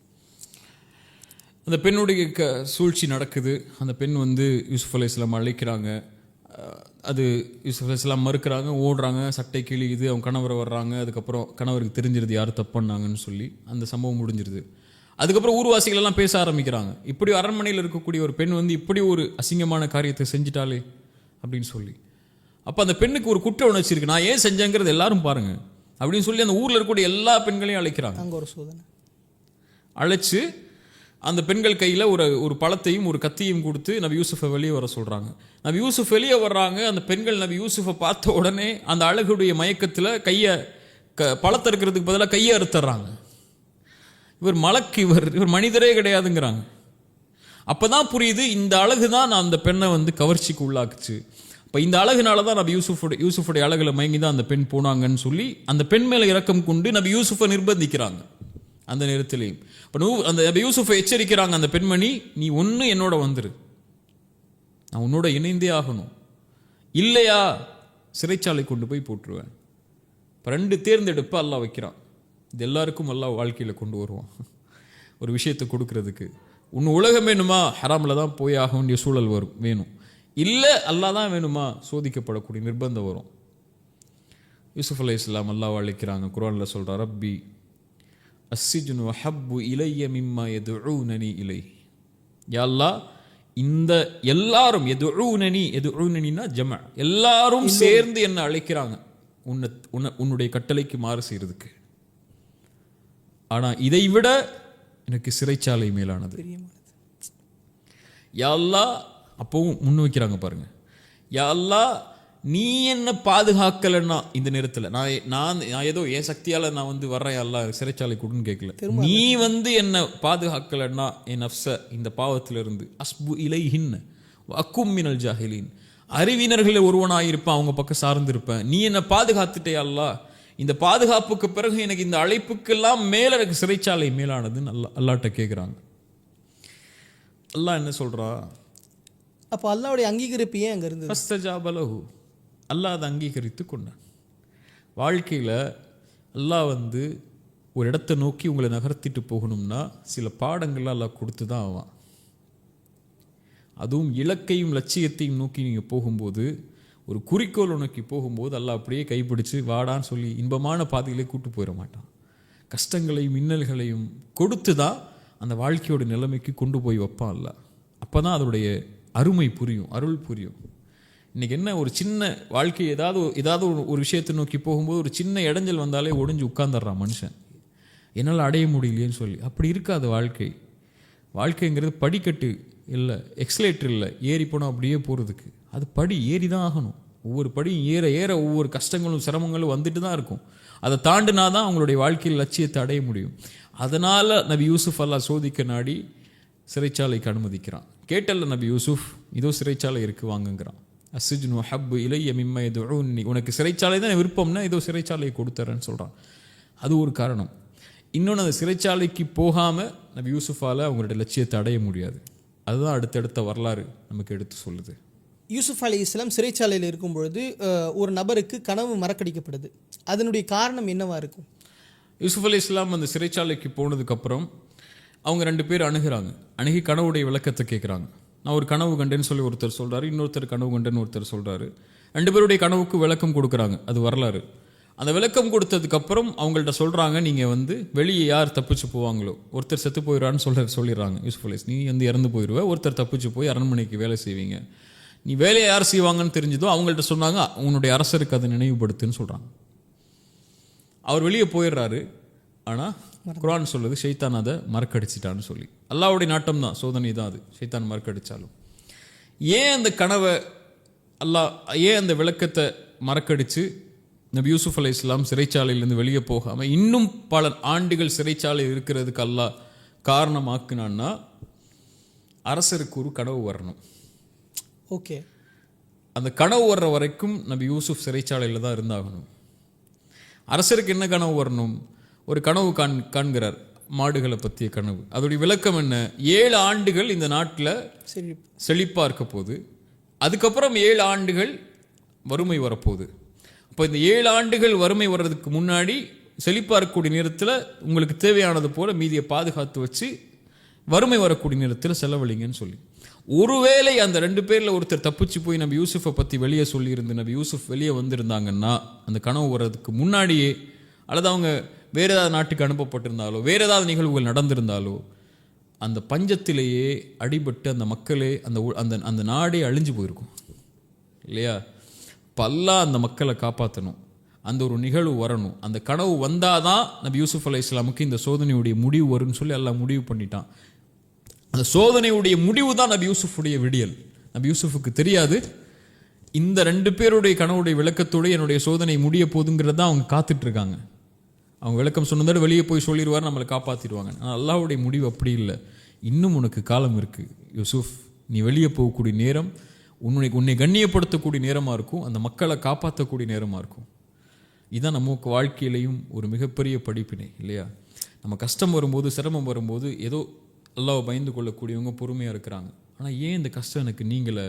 அந்த பெண்ணுடைய சூழ்ச்சி நடக்குது. அந்த பெண் யூசுஃப் அலைஹிஸ்ஸலாம் அழைக்கிறாங்க. அது யூசுஃப் அலைஹிஸ்ஸலாம் மறுக்கிறாங்க, ஓடுறாங்க, சட்டை கிழியுது, அவங்க கணவரை வர்றாங்க. அதுக்கப்புறம் கணவருக்கு தெரிஞ்சிருது யார் தப்பு பண்ணாங்கன்னு சொல்லி அந்த சம்பவம் முடிஞ்சிருது. அதுக்கப்புறம் ஊர்வாசிகள் எல்லாம் பேச ஆரம்பிக்கிறாங்க, இப்படி அரண்மனையில் இருக்கக்கூடிய ஒரு பெண் இப்படி ஒரு அசிங்கமான காரியத்தை செஞ்சிட்டாலே அப்படின்னு சொல்லி. அப்போ அந்த பெண்ணுக்கு ஒரு குற்ற உணர்ச்சி இருக்கு, நான் ஏன் செஞ்சேங்கிறது எல்லாரும் பாருங்க அப்படின்னு சொல்லி அந்த ஊரில் இருக்கக்கூடிய எல்லா பெண்களையும் அழைக்கிறாங்க. அங்கே ஒரு சோதனை அழைச்சு அந்த பெண்கள் கையில் ஒரு பழத்தையும் ஒரு கத்தியும் கொடுத்து நபி யூசுஃபை வெளியே வர சொல்கிறாங்க. நபி யூசுஃப் வெளியே வர்றாங்க. அந்த பெண்கள் நபி யூசுஃபை பார்த்த உடனே அந்த அழகுடைய மயக்கத்தில் பழத்தை இருக்கிறதுக்கு பதிலாக கையை அறுத்துறாங்க. இவர் மலக்கு, இவர் மனிதரே கிடையாதுங்கிறாங்க. அப்போ தான் புரியுது, இந்த அழகு தான் நான் அந்த பெண்ணை கவர்ச்சிக்கு உள்ளாக்குச்சு. இப்போ இந்த அழகுனால தான் நபி யூசுஃபுடைய அழகுல மயங்கி தான் அந்த பெண் போனாங்கன்னு சொல்லி அந்த பெண் மேலே இரக்கம் கொண்டு நபி யூசுஃபை நிர்பந்திக்கிறாங்க. அந்த நேரத்திலேயும் அந்த நபி யூசுஃபை எச்சரிக்கிறாங்க, அந்த பெண்மணி நீ ஒன்று என்னோட வந்துரு, நான் உன்னோட இணைந்தே ஆகணும், இல்லையா சிறைச்சாலை கொண்டு போய் போட்டுருவேன். இப்போ 2 தேர்ந்தெடுப்பு அல்லாஹ் வைக்கிறான். இது எல்லாருக்கும் அல்லாஹ் வாழ்க்கையில் கொண்டு வருவான். ஒரு விஷயத்தை கொடுக்கறதுக்கு ஒன்று உலகம் வேணுமா, ஹராமில் தான் போய் ஆக வேண்டிய சூழல் வேணும், இல்லை அல்லாஹ் தான் வேணுமா, சோதிக்கப்படக்கூடிய நிர்பந்தம் வரும். யூசுஃப் அலைஹிஸ்ஸலாம் அல்லாஹ் அழைக்கிறாங்க. குர்ஆனில் சொல்கிறார், ரப்பி அஸ்ஸிஜ்னு அஹப்பு இலைய மிம்மா யதுஊனனி இலை. யா அல்லாஹ், இந்த எல்லாரும் எதுஊனனினா ஜம, எல்லாரும் சேர்ந்து என்ன அழைக்கிறாங்க உன்னுடைய கட்டளைக்கு மாறு செய்யறதுக்கு. ஆனால் இதை விட எனக்கு சிறைச்சாலை மேலானது. யா அல்லாஹ், அப்பவும் முன் வைக்கிறாங்க பாருங்க, யா அல்லாஹ் நீ என்ன பாதுகாக்கலன்னா இந்த நேரத்தில் நான் ஏதோ என் சக்தியால் நான் வர்றேன், அல்லாஹ் சிறைச்சாலை கொடுன்னு கேட்கல. நீ என்ன பாதுகாக்கலன்னா என் நஃப்ஸ இந்த பாவத்திலிருந்து, அஸ்பு இலைஹின் அக்கும் மினல் ஜாஹிலீன், அறிவினர்களில் ஒருவனாயிருப்பேன், அவங்க பக்கம் சார்ந்திருப்பேன். நீ என்ன பாதுகாத்துட்டே அல்லாஹ், இந்த பாதுகாப்புக்கு பிறகு எனக்கு இந்த அழைப்புக்கெல்லாம் மேல எனக்கு சிறைச்சாலை மேலானதுன்னு அல்லாஹ்ட்ட கேட்குறாங்க. அல்லாஹ் என்ன சொல்றா? அப்போ அல்லாஹ்வுடைய அங்கீகரிப்பு ஏன் அங்கே இருந்தது? ஃபஸ்தஜாப லஹு, அல்லாஹ் அதை அங்கீகரித்து கொண்டான். வாழ்க்கையில் அல்லாஹ் ஒரு இடத்தை நோக்கி உங்களை நகர்த்திட்டு போகணும்னா சில பாடங்கள்லாம் அல்லாஹ் கொடுத்து தான் ஆவான். அதுவும் இலக்கையும் லட்சியத்தையும் நோக்கி நீங்கள் போகும்போது, ஒரு குறிக்கோளை நோக்கி போகும்போது அல்லாஹ் அப்படியே கைப்பிடிச்சு வாடான்னு சொல்லி இன்பமான பாதையிலே கூட்டு போயிட மாட்டான். கஷ்டங்களையும் இன்னல்களையும் கொடுத்து தான் அந்த வாழ்க்கையோட நிலைமைக்கு கொண்டு போய் வைப்பான் அல்லாஹ். அப்போ தான் அதோடைய அருமை புரியும், அருள் புரியும். இன்றைக்கி என்ன, ஒரு சின்ன வாழ்க்கை ஏதாவது ஒரு விஷயத்தை நோக்கி போகும்போது ஒரு சின்ன இடைஞ்சல் வந்தாலே ஒடிஞ்சு உட்கார்ந்துடுறான் மனுஷன், என்னால் அடைய முடியலையேன்னு சொல்லி. அப்படி இருக்காது வாழ்க்கை. வாழ்க்கைங்கிறது படிக்கட்டு இல்லை, எக்ஸலேட்டர் இல்லை, ஏறி போனால் அப்படியே போகிறதுக்கு. அது படி ஏறி தான் ஆகணும். ஒவ்வொரு படியும் ஏற ஏற ஒவ்வொரு கஷ்டங்களும் சிரமங்களும் வந்துட்டு தான் இருக்கும். அதை தாண்டினா தான் அவங்களுடைய வாழ்க்கையில் லட்சியத்தை அடைய முடியும். அதனால் நபி யூசுஃப் அல்லாஹ் சோதிக்க நாடி சிறைச்சாலைக்கு அனுமதிக்கிறான். கேட்டல்ல நபி யூசுஃப், இதோ சிறைச்சாலை இருக்குது வாங்குங்கிறான். அஸ்ஸிஜ்னு அஹப்பு இலைய மிம்மா யதுஊனி, உனக்கு சிறைச்சாலை தான் விருப்பம்னா இதோ சிறைச்சாலையை கொடுத்துறேன்னு சொல்கிறான். அது ஒரு காரணம். இன்னொன்று, அந்த சிறைச்சாலைக்கு போகாமல் நபி யூசுஃபால் அவங்களுடைய லட்சியத்தை அடைய முடியாது. அதுதான் அடுத்தடுத்த வரலாறு நமக்கு எடுத்து சொல்லுது. யூசுஃப் அலைஹிஸ்ஸலாம் சிறைச்சாலையில் இருக்கும் பொழுது ஒரு நபருக்கு கனவு மறக்கடிக்கப்படுது. அதனுடைய காரணம் என்னவா இருக்கும்? யூசுஃப் அலைஹிஸ்ஸலாம் அந்த சிறைச்சாலைக்கு போனதுக்கப்புறம் அவங்க 2 பேர் அணுகி கனவுடைய விளக்கத்தை கேட்குறாங்க. நான் ஒரு கனவு கண்டேன்னு சொல்லி ஒருத்தர் சொல்கிறாரு, இன்னொருத்தர் கனவு கண்டேன்னு ஒருத்தர் சொல்கிறாரு. 2 பேருடைய கனவுக்கு விளக்கம் கொடுக்குறாங்க. அது வரலாறு. அந்த விளக்கம் கொடுத்ததுக்கப்புறம் அவங்கள்ட்ட சொல்கிறாங்க, நீங்கள் வெளியே யார் தப்பிச்சு போவாங்களோ ஒருத்தர் செத்து போயிடுறான்னு சொல்லிடுறாங்க. யூசுஃப் அலைஹிஸ், நீ இறந்து போயிடுவேன், ஒருத்தர் தப்பிச்சு போய் அரண்மனைக்கு வேலை செய்வீங்க. நீ வேலையை யார் செய்வாங்கன்னு தெரிஞ்சதோ அவங்கள்ட்ட சொன்னாங்க, உன்னுடைய அரசருக்கு அதை நினைவுபடுத்துன்னு சொல்கிறாங்க. அவர் வெளியே போயிடுறாரு. ஆனால் குர்ஆன் சொல்லுது ஷைத்தான் அதை மறக்கடிச்சிட்டான்னு சொல்லி. அல்லாஹ்வுடைய நாட்டம் தான், சோதனை தான் அது. ஷைத்தான் மறக்கடிச்சாலும் ஏன் அந்த கனவை அல்லாஹ், ஏன் அந்த விளக்கத்தை மறக்கடிச்சு நபி யூசுப் அலைஹிஸ்ஸலாம் சிறைச்சாலையிலேருந்து வெளியே போகாமல் இன்னும் பல ஆண்டுகள் சிறைச்சாலை இருக்கிறதுக்கு அல்லாஹ் காரணமாக்குனான்னா அரசருக்கு ஒரு கனவு வரணும். ஓகே. அந்த கனவு வர்ற வரைக்கும் நபி யூசுப் சிறைச்சாலையில் தான் இருந்தாகணும். அரசருக்கு என்ன கனவு வரணும்? ஒரு கனவு காண்கிறார், மாடுகளை பற்றிய கனவு. அதோடைய விளக்கம் என்ன? 7 ஆண்டுகள் இந்த நாட்டில் செழிப்பாக இருக்க போகுது, அதுக்கப்புறம் 7 ஆண்டுகள் வறுமை வரப்போகுது. அப்போ இந்த 7 ஆண்டுகள் வறுமை வர்றதுக்கு முன்னாடி செழிப்பாக இருக்கக்கூடிய நேரத்தில் உங்களுக்கு தேவையானது போல மீதியை பாதுகாத்து வச்சு வறுமை வரக்கூடிய நேரத்தில் செலவழிங்கன்னு சொல்லி. ஒருவேளை அந்த 2 பேரில் ஒருத்தர் தப்பிச்சு போய் நபி யூசுஃபை பற்றி வெளியே சொல்லியிருந்து நபி யூசுஃப் வெளியே வந்திருந்தாங்கன்னா அந்த கனவு வர்றதுக்கு முன்னாடியே, அல்லது அவங்க வேறு ஏதாவது நாட்டுக்கு அனுப்பப்பட்டிருந்தாலோ வேறு ஏதாவது நிகழ்வுகள் நடந்திருந்தாலோ அந்த பஞ்சத்திலேயே அடிபட்டு அந்த மக்களே அந்த அந்த நாடே அழிஞ்சு போயிருக்கும் இல்லையா? பல்லா அந்த மக்களை காப்பாற்றணும், அந்த ஒரு நிகழ்வு வரணும். அந்த கனவு வந்தாதான் நபி யூசுப் அலைஹிஸ்ஸலாமுக்கு இந்த சோதனையுடைய முடிவு வரும்னு சொல்லி எல்லாம் முடிவு பண்ணிட்டான். அந்த சோதனையுடைய முடிவு தான் நபி யூசுஃபுடைய விடியல். நபி யூசுஃபுக்கு தெரியாது இந்த 2 பேருடைய கனவுடைய விளக்கத்தோடு என்னுடைய சோதனை முடிய போதுங்கிறத அவங்க காத்துட்டு இருக்காங்க. அவங்க விளக்கம் சொன்னதோட வெளியே போய் சொல்லிடுவார், நம்மளை காப்பாற்றிடுவாங்க. ஆனால் அல்லாஹ்வுடைய முடிவு அப்படி இல்லை. இன்னும் உனக்கு காலம் இருக்குது யூசுஃப், நீ வெளியே போகக்கூடிய நேரம் உன்னை கண்ணியப்படுத்தக்கூடிய நேரமாக இருக்கும், அந்த மக்களை காப்பாற்றக்கூடிய நேரமாக இருக்கும். இதுதான் நமக்கு வாழ்க்கையிலையும் ஒரு மிகப்பெரிய படிப்பினை இல்லையா? நம்ம கஷ்டம் வரும்போது சிரமம் வரும்போது ஏதோ அல்லாஹ்வை பயந்து கொள்ளக்கூடியவங்க பொறுமையாக இருக்கிறாங்க. ஆனால் ஏன் இந்த கஷ்டம் எனக்கு நீங்கள,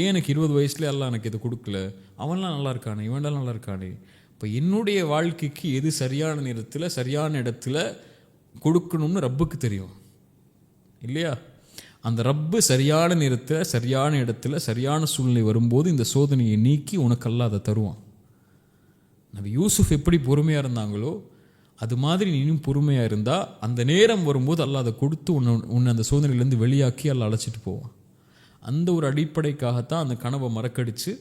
ஏன் எனக்கு 20 வயசுலேயே அல்லாஹ் எனக்கு இதை கொடுக்கல, அவன்லாம் நல்லா இருக்கானே இவன்லாம் நல்லா இருக்கானே. இப்போ என்னுடைய வாழ்க்கைக்கு எது சரியான நேரத்தில் சரியான இடத்துல கொடுக்கணும்னு ரப்புக்கு தெரியும் இல்லையா? அந்த ரப்பு சரியான நேரத்தில் சரியான இடத்துல சரியான சூழ்நிலை வரும்போது இந்த சோதனையை நீக்கி உனக்கு அல்லாஹ் அதை தருவான். நபி யூசுஃப் எப்படி பொறுமையாக இருந்தாங்களோ அது மாதிரி நீனும் பொறுமையாக இருந்தால் அந்த நேரம் வரும்போது அல்லாஹ் அதை கொடுத்து உன்னை அந்த சோதனையிலேருந்து வெளியாக்கி அல்லாஹ் அழைச்சிட்டு போவான். அந்த ஒரு அடிப்படைக்காகத்தான் அந்த கனவை மறக்கடித்து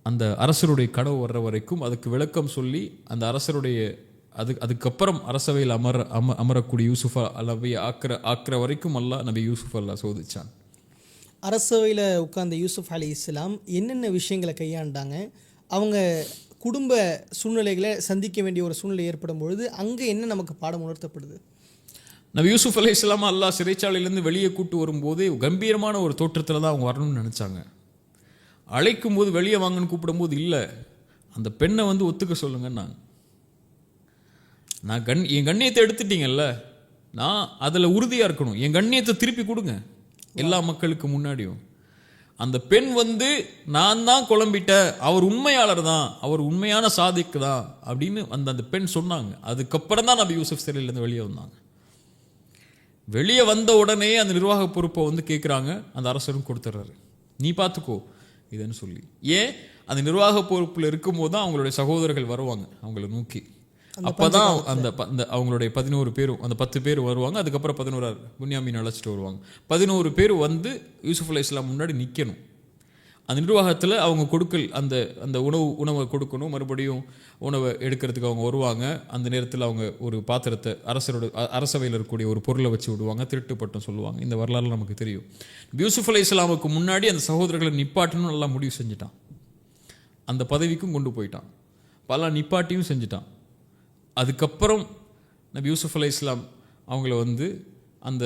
அந்த அரசருடைய கனவு வர்ற வரைக்கும் அதுக்கு விளக்கம் சொல்லி அந்த அரசருடைய அதுக்கப்புறம் அரசவையில் அமரக்கூடிய யூசுஃப் அல்லவை ஆக்கிற வரைக்கும் அல்லாஹ் நபி யூசுஃப் அல்லாஹ் சோதிச்சான். அரசவையில் உட்கார்ந்த யூசுஃப் அலைஹிஸ்ஸலாம் என்னென்ன விஷயங்களை கையாண்டாங்க? அவங்க குடும்ப சூழ்நிலைகளை சந்திக்க வேண்டிய ஒரு சூழ்நிலை ஏற்படும் பொழுது அங்கே என்ன நமக்கு பாடம் உணர்த்தப்படுது? நபி யூசுஃப் அலைஹிஸ்ஸலாம் அல்லாஹ் சிறைச்சாலையிலேருந்து வெளியே கூட்டு வரும்போது கம்பீரமான ஒரு தோற்றத்தில் தான் அவங்க வரணும்னு நினச்சாங்க. அழைக்கும் போது வெளியே வாங்கன்னு கூப்பிடும்போது இல்லை, அந்த பெண்ணை வந்து ஒத்துக்க சொல்லுங்கன்னாங்க. என் கண்ணியத்தை எடுத்துட்டீங்கல்ல, நான் அதில் உறுதியாக இருக்கணும், என் கண்ணியத்தை திருப்பி கொடுங்க எல்லா மக்களுக்கு முன்னாடியும். அந்த பெண் வந்து நான் தான் குழம்பிட்டேன், அவர் உண்மையாளர் தான், அவர் உண்மையான சாதிக்கு தான் அப்படின்னு அந்த பெண் சொன்னாங்க. அதுக்கப்புறம் தான் நபி யூசுஃப் சிறையிலேருந்து வெளியே வந்தாங்க. வெளியே வந்த உடனே அந்த நிர்வாக பொறுப்பை வந்து கேட்குறாங்க, அந்த அரசரும் கொடுத்துட்றாரு, நீ பார்த்துக்கோ இதுன்னு சொல்லி. ஏன்? அந்த நிர்வாக பொறுப்பில் இருக்கும்போது தான் அவங்களுடைய சகோதரர்கள் வருவாங்க அவங்கள நோக்கி. அப்போதான் அந்த அவங்களுடைய 11 பேரும் அந்த 10 பேர் வருவாங்க. அதுக்கப்புறம் 11 புன்யாமீன் அழைச்சிட்டு வருவாங்க. 11 பேர் வந்து யூசுஃப் அலைஹிஸ்ஸலாம் முன்னாடி நிற்கணும். அந்த நிர்வாகத்தில் அவங்க கொடுக்கல் அந்த அந்த உணவை கொடுக்கணும், மறுபடியும் உணவை எடுக்கிறதுக்கு அவங்க வருவாங்க. அந்த நேரத்தில் அவங்க ஒரு பாத்திரத்தை அரசவையில் இருக்கக்கூடிய ஒரு பொருளை வச்சு விடுவாங்க, திருட்டு பட்டம் சொல்லுவாங்க. இந்த வரலாறு நமக்கு தெரியும். யூசுஃப் அலைஹிஸ்ஸலாமுக்கு முன்னாடி அந்த சகோதரர்களை நிப்பாட்டணும் நல்லா முடிவு செஞ்சுட்டான். அந்த பதவிக்கும் கொண்டு போயிட்டான், பல நிப்பாட்டியும் செஞ்சுட்டான். அதுக்கப்புறம் நபி யூசுஃப் அலைஹிஸ்ஸலாம் அவங்கள வந்து அந்த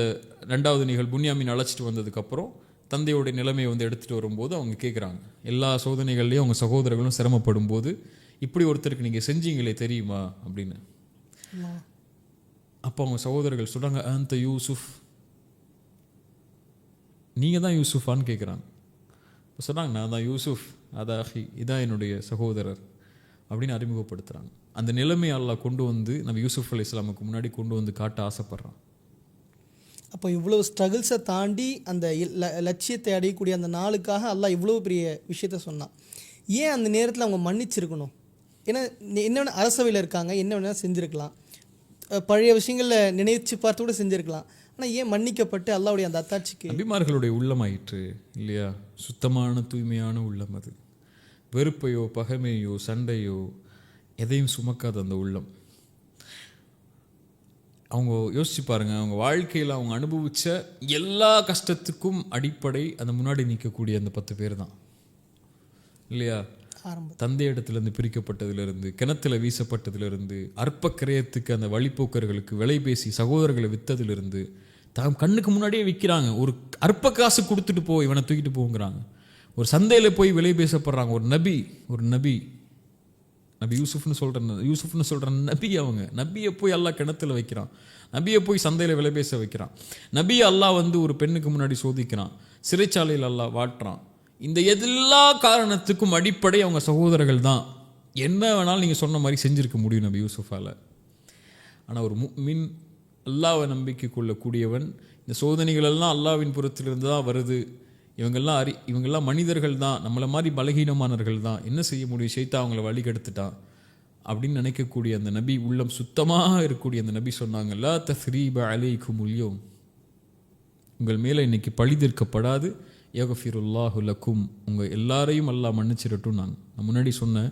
2வது நிகழ்வு புன்யாமீன் அழைச்சிட்டு வந்ததுக்கப்புறம் தந்தையோடைய நிலைமையை வந்து எடுத்துகிட்டு வரும்போது அவங்க கேட்குறாங்க, எல்லா சோதனைகள்லேயும் அவங்க சகோதரர்களும் சிரமப்படும் போது இப்படி ஒருத்தருக்கு நீங்கள் செஞ்சீங்களே தெரியுமா அப்படின்னு. அப்போ அவங்க சகோதரர்கள் சொல்கிறாங்க, அந்த யூசுஃப், நீங்கள் தான் யூசுஃபான்னு கேட்குறாங்க. இப்போ சொன்னாங்க, நான் தான் யூசுஃப், அதாஹி, இதான் என்னுடைய சகோதரர் அப்படின்னு அறிமுகப்படுத்துகிறாங்க. அந்த நிலைமையை அல்லாஹ் கொண்டு வந்து நபி யூசுஃப் அலைஹிஸ்ஸலாமுக்கு முன்னாடி கொண்டு வந்து காட்ட ஆசைப்படுறான். அப்போ இவ்வளவு ஸ்ட்ரகிள்ஸை தாண்டி அந்த லட்சியத்தை அடையக்கூடிய அந்த நாளுக்காக அல்லாஹ் இவ்வளோ பெரிய விஷயத்த சொன்னான். ஏன் அந்த நேரத்தில் அவங்க மன்னிச்சிருக்கணும்? ஏன்னா என்ன வேணால் அரசவையில் இருக்காங்க, என்ன வேணால் செஞ்சுருக்கலாம், பழைய விஷயங்களில் நினைச்சு பார்த்து கூட செஞ்சுருக்கலாம். ஆனால் ஏன் மன்னிக்கப்பட்டு அல்லாஹ்வுடைய அந்த அத்தாட்சிக்கு? நபிமார்களுடைய உள்ளமாயிற்று இல்லையா? சுத்தமான தூய்மையான உள்ளம் அது. வெறுப்பையோ பகைமையோ சண்டையோ எதையும் சுமக்காத அந்த உள்ளம். அவங்க யோசிச்சு பாருங்க, அவங்க வாழ்க்கையில் அவங்க அனுபவித்த எல்லா கஷ்டத்துக்கும் அடிப்படை அந்த முன்னாடி நிற்கக்கூடிய அந்த 10 பேர் தான் இல்லையா? தந்தையிடத்திலிருந்து பிரிக்கப்பட்டதிலிருந்து, கிணத்துல வீசப்பட்டதிலிருந்து, அற்ப கிரயத்துக்கு அந்த வழிப்போக்கர்களுக்கு விலை பேசி சகோதரர்களை விற்றதிலிருந்து, தாம் கண்ணுக்கு முன்னாடியே விற்கிறாங்க. ஒரு அற்ப காசு கொடுத்துட்டு போ, இவனை தூக்கிட்டு போங்கிறாங்க. ஒரு சந்தையில் போய் விலை பேசப்படுறாங்க. ஒரு நபி யூசுஃப்னு சொல்கிற நபி, அவங்க நபியை போய் அல்லாஹ் கிணத்துல வைக்கிறான். நபியை போய் சந்தையில் விலை பேச வைக்கிறான். நபியை அல்லாஹ் ஒரு பெண்ணுக்கு முன்னாடி சோதிக்கிறான். சிறைச்சாலையில் அல்லாஹ் வாட்டுறான். இந்த எல்லா காரணத்துக்கும் அடிப்படை அவங்க சகோதரர்கள் தான். என்ன வேணாலும் நீங்கள் சொன்ன மாதிரி செஞ்சுருக்க முடியும் நபி யூசுஃபால். ஆனால் ஒரு முஃமின், அல்லாஹ்வை நம்பிக்கை கொள்ளக்கூடியவன், இந்த சோதனைகள் எல்லாம் அல்லாஹ்வின் புறத்திலிருந்து தான் வருது, இவங்கெல்லாம் மனிதர்கள் தான், நம்மளை மாதிரி பலகீனமானவர்கள் தான், என்ன செய்ய முடியும், ஷைத்தான் அவங்கள வழி கெடுத்துட்டான் அப்படின்னு நினைக்கக்கூடிய அந்த நபி, உள்ளம் சுத்தமாக இருக்கக்கூடிய அந்த நபி சொன்னாங்க, லா தஸ்ரீப அலைக்குமுல் யௌம், உங்கள் மேலே இன்னைக்கு பழி தீர்க்கப்படாது, யக்ஃபிருல்லாஹு லக்கும், உங்கள் எல்லாரையும் அல்லாஹ் மன்னிச்சிடட்டும். நான் முன்னாடி சொன்னேன்,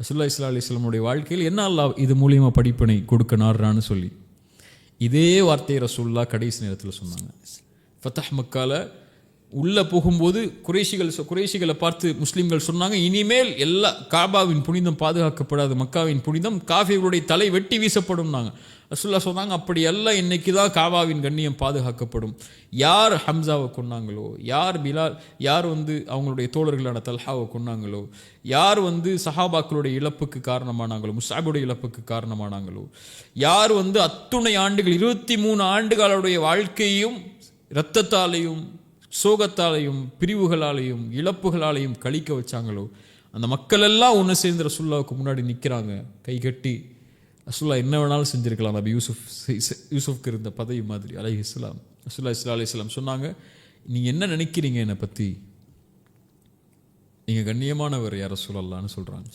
ரசூலுல்லாஹி ஸல்லல்லாஹு அலைஹி வஸல்லம் வாழ்க்கையில் என்ன அல்லாஹ் இது மூலியமாக படிப்பினை கொடுக்க நாடுறான்னு சொல்லி, இதே வார்த்தையை ரசூலுல்லாஹ் கடைசி நேரத்தில் சொன்னாங்க. ஃபத்ஹ் மக்கால உள்ளே போகும்போது குறைஷிகளை பார்த்து முஸ்லீம்கள் சொன்னாங்க, இனிமேல் எல்லா காபாவின் புனிதம் பாதுகாக்கப்படாது, மக்காவின் புனிதம் காஃபிர்களுடைய தலை வெட்டி வீசப்படும். ரசூலுல்லாஹ் சொன்னாங்க, அப்படி எல்லாம் இன்னைக்கு தான் காபாவின் கண்ணியம் பாதுகாக்கப்படும். யார் ஹம்சாவை கொன்னாங்களோ, யார் பிலால், யார் அவங்களுடைய தோழர்களான தல்ஹாவை கொன்னாங்களோ, யார் சஹாபாக்களுடைய இழப்புக்கு காரணமானாங்களோ, முஸ்அபுடைய இழப்புக்கு காரணமானாங்களோ, யார் அத்துணை ஆண்டுகள் 23 ஆண்டுகளுடைய வாழ்க்கையும் இரத்தத்தாலையும் சோகத்தாலையும் பிரிவுகளாலையும் இழப்புகளாலையும் கழிக்க வச்சாங்களோ, அந்த மக்கள் எல்லாம் ஒன்று சேர்ந்து ரசூலுல்லாஹ்வுக்கு முன்னாடி நிற்கிறாங்க கை கட்டி. ரசூலுல்லாஹ் என்ன வேணாலும் செஞ்சிருக்கலாம். நபி யூசுஃப்க்கு இருந்த பதவி மாதிரி அலைஹிஸ்ஸலாம். ரசூலுல்லாஹி ஸல்லல்லாஹு அலைஹி வஸல்லம் சொன்னாங்க, நீங்கள் என்ன நினைக்கிறீங்க என்னை பற்றி, நீங்கள் கண்ணியமானவர் யார் ரசூலல்லாஹ்னு சொல்கிறாங்க.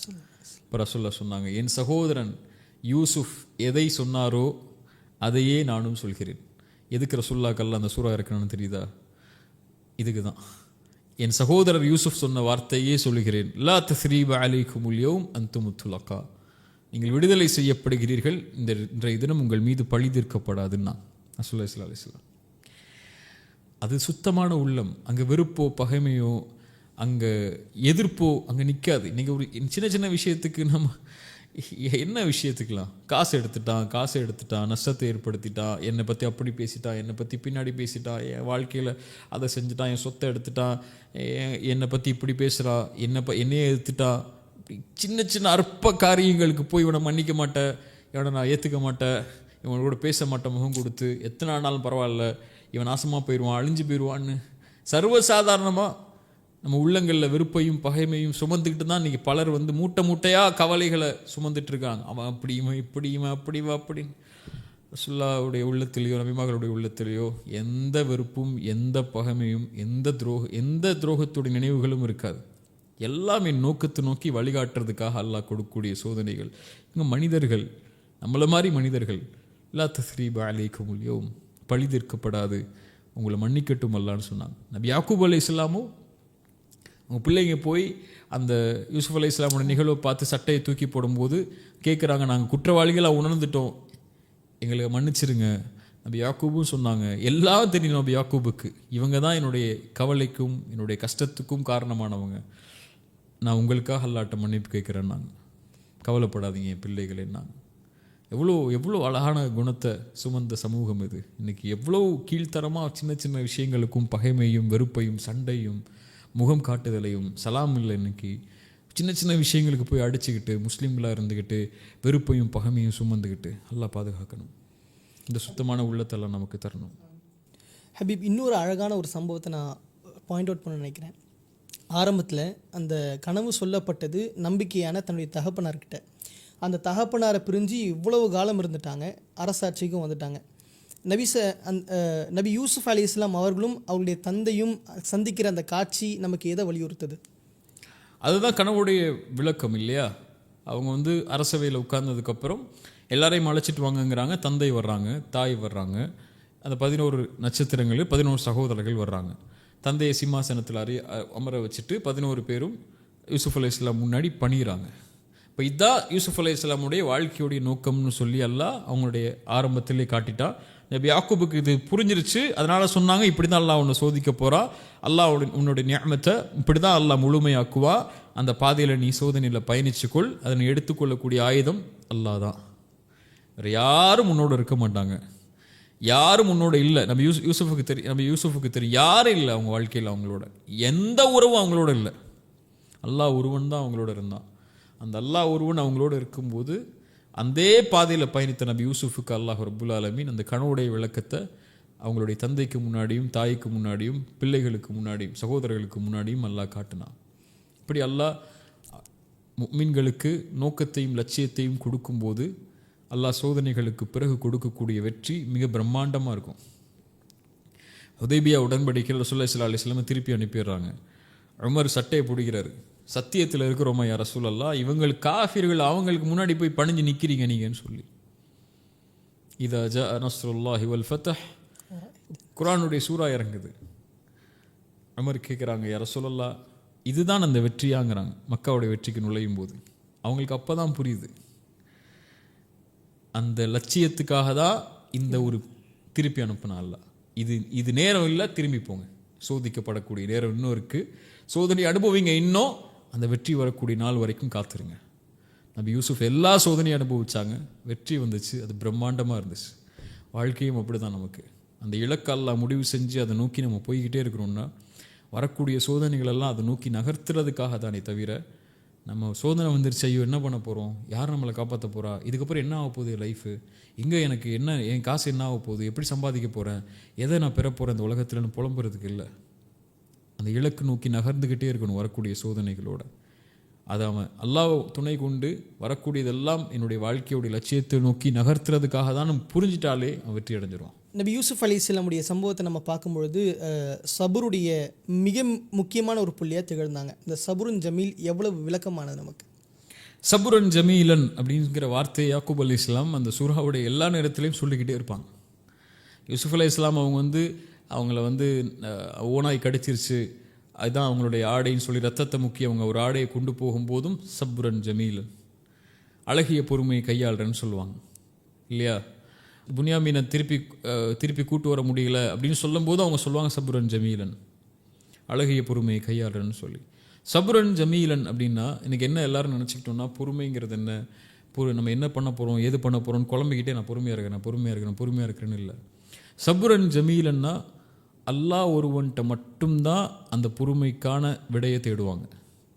இப்போ ரசூலுல்லாஹ் சொன்னாங்க, என் சகோதரன் யூசுஃப் எதை சொன்னாரோ அதையே நானும் சொல்கிறேன். எதுக்கு ரசூலுல்லாஹ்க்கு அந்த சூரா இருக்கணும்னு தெரியுதா? இதுக்கு தான். என் சகோதரர் யூசுஃப் சொன்ன வார்த்தையே சொல்லுகிறேன், லா தஸ்ரீப அலைக்குமுல் யௌம் அன்துமுத் துலகா, நீங்கள் விடுதலை செய்யப்படுகிறீர்கள், இன்றைய தினம் உங்கள் மீது பழி தீர்க்கப்படாதுன்னா ரசூலுல்லாஹி ஸல்லல்லாஹு அலைஹி வஸல்லம். அது சுத்தமான உள்ளம். அங்கே வெறுப்போ பகைமையோ அங்கே எதிர்ப்போ அங்கே நிற்காது. நீங்கள் ஒரு சின்ன சின்ன விஷயத்துக்கு நம்ம என்ன விஷயத்துக்கலாம், காசு எடுத்துட்டான், நஷ்டத்தை ஏற்படுத்திட்டான், என்னை பற்றி அப்படி பேசிட்டான், என்னை பற்றி பின்னாடி பேசிட்டான், என் வாழ்க்கையில் அதை செஞ்சுட்டான், என் சொத்தை எடுத்துட்டான், என்னை பற்றி இப்படி பேசுகிறான், என்னையே எதிர்த்துட்டான், சின்ன சின்ன அற்ப காரியங்களுக்கு போய் இவனை மன்னிக்க மாட்டேன், இவனை நான் ஏற்றுக்க மாட்டேன், இவனை கூட பேச மாட்டேன், முகம் கொடுத்து எத்தனை ஆனாலும் பரவாயில்ல, இவன் நாசமாக போயிடுவான், அழிஞ்சு போயிடுவான்னு சர்வசாதாரணமாக நம்ம உள்ளங்களில் வெறுப்பையும் பகைமையும் சுமந்துக்கிட்டு தான் இன்றைக்கி பலர் மூட்டை மூட்டையாக கவலைகளை சுமந்துட்டு இருக்காங்க. அவன் அப்படி இவன் இப்படி இவன் அப்படி அப்படின்னு. ரசூலுல்லாஹ்வுடைய உள்ளத்திலேயோ நபிமார்களுடைய உள்ளத்திலேயோ எந்த வெறுப்பும் எந்த பகைமையும் எந்த துரோகத்துடைய நினைவுகளும் இருக்காது. எல்லாமே நோக்கத்தை நோக்கி வழிகாட்டுறதுக்காக அல்லாஹ் கொடுக்கக்கூடிய சோதனைகள். இங்கே மனிதர்கள், நம்மளை மாதிரி மனிதர்கள், லா தஸ்ரீப அலைக்குமுல் யௌம், பழி தீர்க்கப்படாது, உங்களை மன்னிக்கட்டும் அல்லான்னு சொன்னாங்க. நபி யாக்கூப் அலைஹிஸ்ஸலாமும் அவங்க பிள்ளைங்க போய் அந்த யூசுஃப் அலைஹிஸ்ஸலாமோட நிகழ்வை பார்த்து சட்டையை தூக்கி போடும்போது கேட்குறாங்க, நாங்கள் குற்றவாளிகளாக உணர்ந்துட்டோம், எங்களை மன்னிச்சிருங்க. நபி யாக்கூபும் சொன்னாங்க, எல்லாம் தெரியும் நபி யாக்கூபுக்கு, இவங்க தான் என்னுடைய கவலைக்கும் என்னுடைய கஷ்டத்துக்கும் காரணமானவங்க, நான் உங்களுக்காக அல்லாட்ட மன்னிப்பு கேட்குறேன், நாங்கள் கவலைப்படாதீங்க என் பிள்ளைகளே. நாங்கள் எவ்வளோ அழகான குணத்தை சுமந்த சமூகம் இது. இன்றைக்கி எவ்வளோ கீழ்த்தரமாக சின்ன சின்ன விஷயங்களுக்கும் பகைமையும் வெறுப்பையும் சண்டையும் முகம் காட்டுதலையும் சலாம் இல்லை, இன்னைக்கு சின்ன சின்ன விஷயங்களுக்கு போய் அடிச்சுக்கிட்டு முஸ்லீம்களாக இருந்துக்கிட்டு வெறுப்பையும் பகைமையும் சுமந்துக்கிட்டு அல்லாஹ் பாதுகாக்கணும். இந்த சுத்தமான உள்ளத்தெல்லாம் நமக்கு தரணும். ஹபீப், இன்னொரு அழகான ஒரு சம்பவத்தை நான் பாயிண்ட் அவுட் பண்ண நினைக்கிறேன். ஆரம்பத்தில் அந்த கனவு சொல்லப்பட்டது நம்பிக்கையான தன்னுடைய தகப்பனார்கிட்ட. அந்த தகப்பனாரை பிரிஞ்சு இவ்வளவு காலம் இருந்துட்டாங்க, அரசாட்சிக்கும் வந்துட்டாங்க. நபி யூசுஃப் அலைஹிஸ்ஸலாம் அவர்களும் அவருடைய தந்தையும் சந்திக்கிற அந்த காட்சி நமக்கு எதை வலியுறுத்துது? அதுதான் கனவுடைய விளக்கம் இல்லையா? அவங்க அரசவையில் உட்கார்ந்ததுக்கப்புறம் எல்லாரையும் அழைச்சிட்டு வாங்கங்கிறாங்க. தந்தை வர்றாங்க, தாய் வர்றாங்க, அந்த 11 நட்சத்திரங்கள் 11 சகோதரர்கள் வர்றாங்க. தந்தையை சிம்மாசனத்தில் அமர வச்சுட்டு 11 பேரும் யூசுஃப் அலைஹிஸ்ஸலாம் முன்னாடி பணிகிறாங்க. இப்போ இதுதான் யூசுஃப் அலைஹிஸ்ஸலாமுடைய வாழ்க்கையுடைய நோக்கம்னு சொல்லி அல்லாஹ் அவங்களுடைய ஆரம்பத்திலே காட்டிட்டா. நபி யாக்கூபுக்கு இது புரிஞ்சிருச்சு. அதனால சொன்னாங்க, இப்படி தான் அல்லாஹ் உன்னை சோதிக்க போறா, அல்லாஹ் உன்னுடைய நியமத்தை இப்படி தான் அல்லாஹ் முழுமையாக்குவா, அந்த பாதையில் நீ சோதனையில் பயணிச்சுக்கொள், அதனை எடுத்துக்கொள்ளக்கூடிய ஆயுதம் அல்லாஹ் தான், வேறு யாரும் உன்னோட இருக்க மாட்டாங்க, யாரும் உன்னோட இல்லை. நம்ம யூசுஃபுக்கு தெரியும் யாரும் இல்லை அவங்க வாழ்க்கையில், அவங்களோட எந்த உறவும் அவங்களோட இல்லை, அல்லாஹ் ஒருவன் தான் அவங்களோட இருந்தான். அந்த அல்லாஹ் ஒருவன் அவங்களோட இருக்கும்போது அந்த பாதையில் பயணித்த நபி யூசுஃபுக்கு அல்லாஹ் ரப்புல் ஆலமீன் அந்த கனவுடைய விளக்கத்தை அவங்களுடைய தந்தைக்கு முன்னாடியும், தாய்க்கு முன்னாடியும், பிள்ளைகளுக்கு முன்னாடியும், சகோதரர்களுக்கு முன்னாடியும் அல்லாஹ் காட்டினான். இப்படி அல்லாஹ் முஃமின்களுக்கு நோக்கத்தையும் லட்சியத்தையும் கொடுக்கும்போது அல்லாஹ் சோதனைகளுக்கு பிறகு கொடுக்கக்கூடிய வெற்றி மிக பிரம்மாண்டமாக இருக்கும். ஹுதைபியா உடன்படிக்கையில் ரசூலுல்லாஹி ஸல்லல்லாஹு அலைஹி வஸல்லம் திருப்பி அனுப்பிடுறாங்க. உமர் சட்டையை பிடிக்கிறாரு, சத்தியத்தில் இருக்கிறோமா யா ரசூலல்லாஹ், இவங்கள் காஃபிர்கள், அவங்களுக்கு முன்னாடி போய் பணிஞ்சு நிற்கிறீங்க நீங்கன்னு சொல்லி. இதா ஜா நஸ்ருல்லாஹி வல் ஃபத்ஹ், குர்ஆனுடைய சூரா இறங்குது. உமர் கேட்குறாங்க, யா ரசூலல்லாஹ் இதுதான் அந்த வெற்றியாங்கிறாங்க. மக்காவுடைய வெற்றிக்கு நுழையும் போது அவங்களுக்கு அப்போ தான் புரியுது, அந்த லட்சியத்துக்காக தான் இந்த ஒரு திருப்பி அனுப்பினா அல்லாஹ். இது நேரம் இல்லை, திரும்பி போங்க, சோதிக்கப்படக்கூடிய நேரம் இன்னும் இருக்குது, சோதனை அனுபவிங்க, இன்னும் அந்த வெற்றி வரக்கூடிய நாள் வரைக்கும் காத்துருங்க. நபி யூசுஃப் எல்லா சோதனையும் அனுபவிச்சாங்க, வெற்றி வந்துச்சு, அது பிரம்மாண்டமாக இருந்துச்சு. வாழ்க்கையும் அப்படி தான். நமக்கு அந்த இலக்கு அல்லாஹ் முடிவு செஞ்சு அதை நோக்கி நம்ம போய்கிட்டே இருக்கிறோம்னா வரக்கூடிய சோதனைகளெல்லாம் அதை நோக்கி நகர்த்துறதுக்காக தானே தவிர, நம்ம சோதனை வந்துருச்சு, ஐயோ என்ன பண்ண போகிறோம், யார் நம்மளை காப்பாற்ற போகிறா, இதுக்கப்புறம் என்ன ஆக போகுது லைஃபு, இங்கே எனக்கு என்ன, என் காசு என்ன ஆக போகுது, எப்படி சம்பாதிக்க போகிறேன், எதை நான் பெற போகிறேன் இந்த உலகத்தில்னு புலம்புறதுக்கு இல்லை. அந்த இலக்கு நோக்கி நகர்ந்துக்கிட்டே இருக்கணும் வரக்கூடிய சோதனைகளோட. அதை அவன் அல்லாஹ் துணை கொண்டு வரக்கூடியதெல்லாம் என்னுடைய வாழ்க்கையோடைய லட்சியத்தை நோக்கி நகர்த்துறதுக்காக தான் நம்ம புரிஞ்சிட்டாலே அவன் வெற்றி அடைஞ்சிருவான். நபி யூசுஃப் அலைஹிஸ்ஸலாமுடைய சம்பவத்தை நம்ம பார்க்கும்பொழுது சபுருடைய மிக முக்கியமான ஒரு புள்ளியாக திகழ்ந்தாங்க. இந்த சபுருன் ஜமீல் எவ்வளவு விளக்கமானது நமக்கு. சபுரன் ஜமீலன் அப்படிங்கிற வார்த்தையை யாக்கூப் அலைஹிஸ்ஸலாம் அந்த சூராவுடைய எல்லா நேரத்திலையும் சொல்லிக்கிட்டே இருப்பாங்க. யூசுஃப் அலைஹிஸ்ஸலாம் அவங்கள ஓனாய் கடிச்சிருச்சு, அதுதான் அவங்களுடைய ஆடைன்னு சொல்லி ரத்தத்தை முக்கி அவங்க ஒரு ஆடையை கொண்டு போகும்போதும் சபுரன் ஜமீலன், அழகிய பொறுமையை கையாளுறேன்னு சொல்லுவாங்க இல்லையா. புனியாமீனை திருப்பி கூட்டு வர முடியல அப்படின்னு சொல்லும்போது அவங்க சொல்லுவாங்க சபுரன் ஜமீலன், அழகிய பொறுமையை கையாளுறேன்னு சொல்லி. சபுரன் ஜமீலன் அப்படின்னா இன்றைக்கி என்ன எல்லாரும் நினச்சிக்கிட்டோம்னா, பொறுமைங்கிறது என்ன, நம்ம என்ன பண்ண போகிறோம், ஏது பண்ண போகிறோம்னு குழம்பிக்கிட்டே நான் பொறுமையாக இருக்கிறேன்னு இல்லை. சபுரன் ஜமீலன்னா அல்லாஹ் ஒருவன்கிட்ட மட்டும்தான் அந்த பொறுமைக்கான விடையை தேடுவாங்க,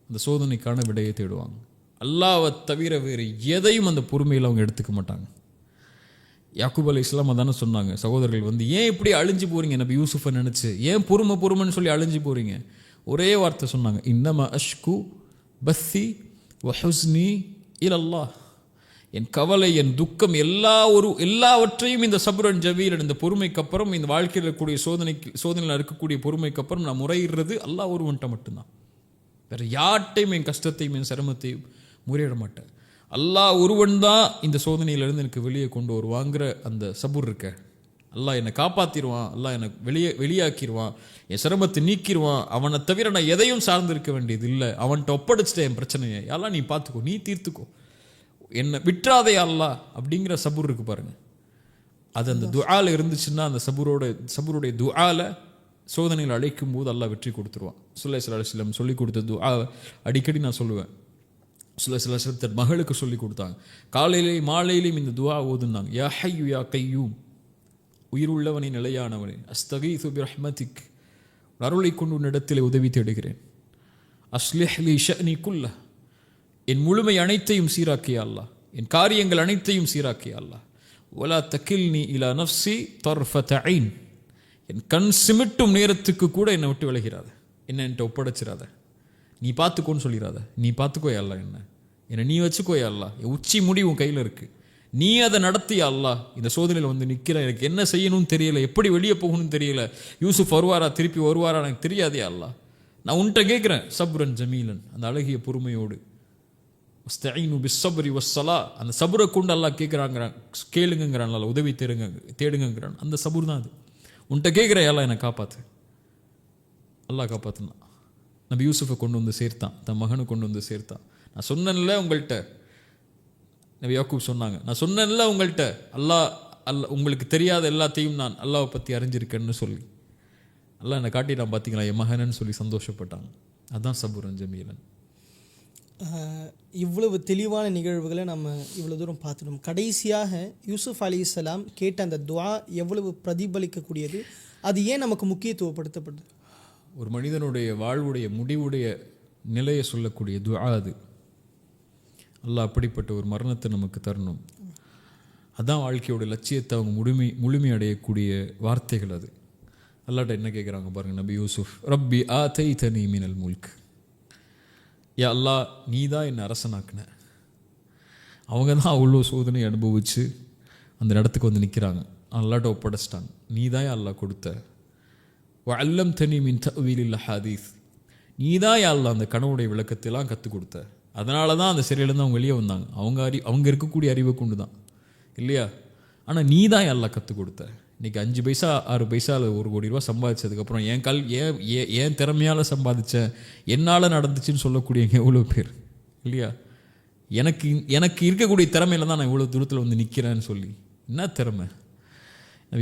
அந்த சோதனைக்கான விடையை தேடுவாங்க. அல்லாஹ்வை தவிர வேறு எதையும் அந்த பொறுமையில் அவங்க எடுத்துக்க மாட்டாங்க. யாக்கூப் அலைஹிஸ்ஸலாம் அதானே சொன்னாங்க, சகோதரர்கள் ஏன் இப்படி அழிஞ்சு போகிறீங்க, நபி யூசுஃபை நினச்சி ஏன் பொறுமைன்னு சொல்லி அழிஞ்சு போகிறீங்க. ஒரே வார்த்தை சொன்னாங்க, இன்னமா அஷ்கு பஸ்ஸி வஹுஸ்னி இலல்லாஹ், என் கவலை, என் துக்கம் எல்லாவற்றையும் இந்த சபுரன் ஜமீலன், இந்த பொறுமைக்கு அப்புறம், இந்த வாழ்க்கையில் இருக்கக்கூடிய சோதனையில் இருக்கக்கூடிய பொறுமைக்கு அப்புறம் நான் முறையிடுறது அல்லாஹ் ஒருவன்ட்ட மட்டும்தான். வேறு யார்ட்டையும் என் கஷ்டத்தையும் என் சிரமத்தையும் முறையிட மாட்டேன். அல்லாஹ் ஒருவன் தான் இந்த சோதனையிலேருந்து எனக்கு வெளியே கொண்டு வருவாங்கிற அந்த சபுர் இருக்க, அல்லாஹ் என்னை காப்பாற்றிடுவான், அல்லாஹ் என்னை வெளியாக்கிடுவான், என் சிரமத்தை நீக்கிடுவான், அவனை தவிர நான் எதையும் சார்ந்து இருக்க வேண்டியது இல்லை, அவன்கிட்ட ஒப்படைச்சிட்டேன் என் பிரச்சனையை, எல்லாம் நீ பார்த்துக்கோ, நீ தீர்த்துக்கோ, என்னை விட்டுறாதே அல்லாஹ் அப்படிங்கிற சபுர் இருக்கு பாருங்க. அது அந்த துஆல இருந்துச்சுன்னா, அந்த சபுருடைய துஆல சோதனையில் அழைக்கும் போது அல்லாஹ் வெற்றி கொடுத்துருவான். ஸல்லல்லாஹு அலைஹி வஸல்லம் சொல்லி கொடுத்த துஆ அடிக்கடி நான் சொல்லுவேன். ஸல்லல்லாஹு அலைஹி வஸல்லம் தன் மகளுக்கு சொல்லி கொடுத்தாங்க, காலையிலேயும் மாலையிலையும் இந்த துஆ ஓதுனாங்க. யா ஹய்யு யா கய்யூம், உயிருள்ளவனை நிலையானவனே, அஸ்தகீது பிரஹ்மதிக், அருளை கொண்டு உன்னிடத்தில் உதவி தேடுகிறேன். அஸ்லிஹ் லி ஷஅனி குல்லஹ், என் முழுமை அனைத்தையும் சீராக்கிய அல்லாஹ், என் காரியங்கள் அனைத்தையும் சீராக்கிய அல்லாஹ். வலா தகில்னி இலா நஃப்ஸி தர்ஃபத ஐன், என் கண் சிமிட்டும் நேரத்துக்கு கூட என்னை விட்டு விலகிறாத, என்கிட்ட ஒப்படைச்சிடாத, நீ பார்த்துக்கோன்னு சொல்லிடாத, நீ பார்த்துக்கோயா அல்லாஹ், என்னை நீ வச்சுக்கோயா அல்லாஹ், என் உச்சி முடி உன் கையில் இருக்குது, நீ அதை நடத்தியா அல்லாஹ். இந்த சோதனையில் நிற்கிற, எனக்கு என்ன செய்யணும்னு தெரியல, எப்படி வெளியே போகணும்னு தெரியல, யூசுஃப் வருவாரா திருப்பி வருவாரா எனக்கு தெரியாதே அல்லாஹ், நான் உன்கிட்ட கேட்குறேன். சப்ரன் ஜமீலன், அந்த அழகிய பொறுமையோடு, வஸ்தஈனு பிஸ்ஸப்ரி வஸ்ஸலா, அந்த சபுரை கொண்டு அல்லாஹ் கேளுங்கிறான், அல்லாஹ் உதவி தேடுங்கிறான். அந்த சபுர் தான் அது. உன்கிட்ட கேட்குற அல்லாஹ் என்னை காப்பாற்று, அல்லாஹ் காப்பாற்றுனா. நபி யூசுஃபை கொண்டு வந்து சேர்த்தான், தன் மகனை கொண்டு வந்து சேர்த்தான். நான் சொன்னேன்ல உங்கள்கிட்ட, நபி யாக்கூப் சொன்னாங்க, நான் சொன்னேன்ல உங்கள்கிட்ட, அல்லாஹ் உங்களுக்கு தெரியாத எல்லாத்தையும் நான் அல்லாவை பற்றி அறிஞ்சிருக்கேன்னு சொல்லி அல்லாஹ் என்னை காட்டிட்டான் பார்த்தீங்களா என் மகனன்னு சொல்லி சந்தோஷப்பட்டாங்க. அதுதான் சபூரன் ஜமீலன். இவ்வளவு தெளிவான நிகழ்வுகளை நம்ம இவ்வளோ தூரம் பார்த்துட்டோம். கடைசியாக யூசுப் அலைஹிஸ்ஸலாம் கேட்ட அந்த துஆ எவ்வளவு பிரதிபலிக்கக்கூடியது, அது ஏன் நமக்கு முக்கியத்துவப்படுத்தப்படுது? ஒரு மனிதனுடைய வாழ்வுடைய முடிவுடைய நிலையை சொல்லக்கூடிய துஆ அது. அல்லாஹ் அப்படிப்பட்ட ஒரு மரணத்தை நமக்கு தரணும். அதான் வாழ்க்கையோட லட்சியத்தை அவங்க முழுமை அடையக்கூடிய வார்த்தைகள் அது. அல்லாஹ்ட்ட என்ன கேட்குறாங்க பாருங்க நபி யூசுஃப், ரப்பி ஆதைதனி மினல் முல்க், யா அல்லாஹ் நீ தான் என்னை அரசனாக்குன. அவங்க தான் அவ்வளோ சோதனை அனுபவித்து அந்த இடத்துக்கு வந்து நிற்கிறாங்க. அல்லாஹ்ட்ட ஒப்படைச்சிட்டாங்க. நீ தான் யா அல்லாஹ் கொடுத்த. வஅல்லம்தனி மின் தஅவீலில் ஹதீஸ், நீ தான் யா அல்லாஹ் அந்த கனவுடைய விளக்கத்தையெல்லாம் கற்றுக் கொடுத்த. அதனால தான் அந்த சிறையிலேருந்து அவங்க வெளியே வந்தாங்க. அவங்க இருக்கக்கூடிய அறிவை கொண்டு தான் இல்லையா? ஆனால் நீ தான் யா அல்லாஹ் கற்றுக் கொடுத்த. இன்றைக்கி 5 பைசா 6 பைசாவில் 1 கோடி ரூபா சம்பாதிச்சதுக்கப்புறம் ஏன் திறமையால் சம்பாதிச்சேன், என்னால் நடந்துச்சுன்னு சொல்லக்கூடியவங்க எவ்வளோ பேர் இல்லையா? எனக்கு இருக்கக்கூடிய திறமையில தான் நான் இவ்வளோ தூரத்தில் வந்து நிற்கிறேன்னு சொல்லி. என்ன திறமை?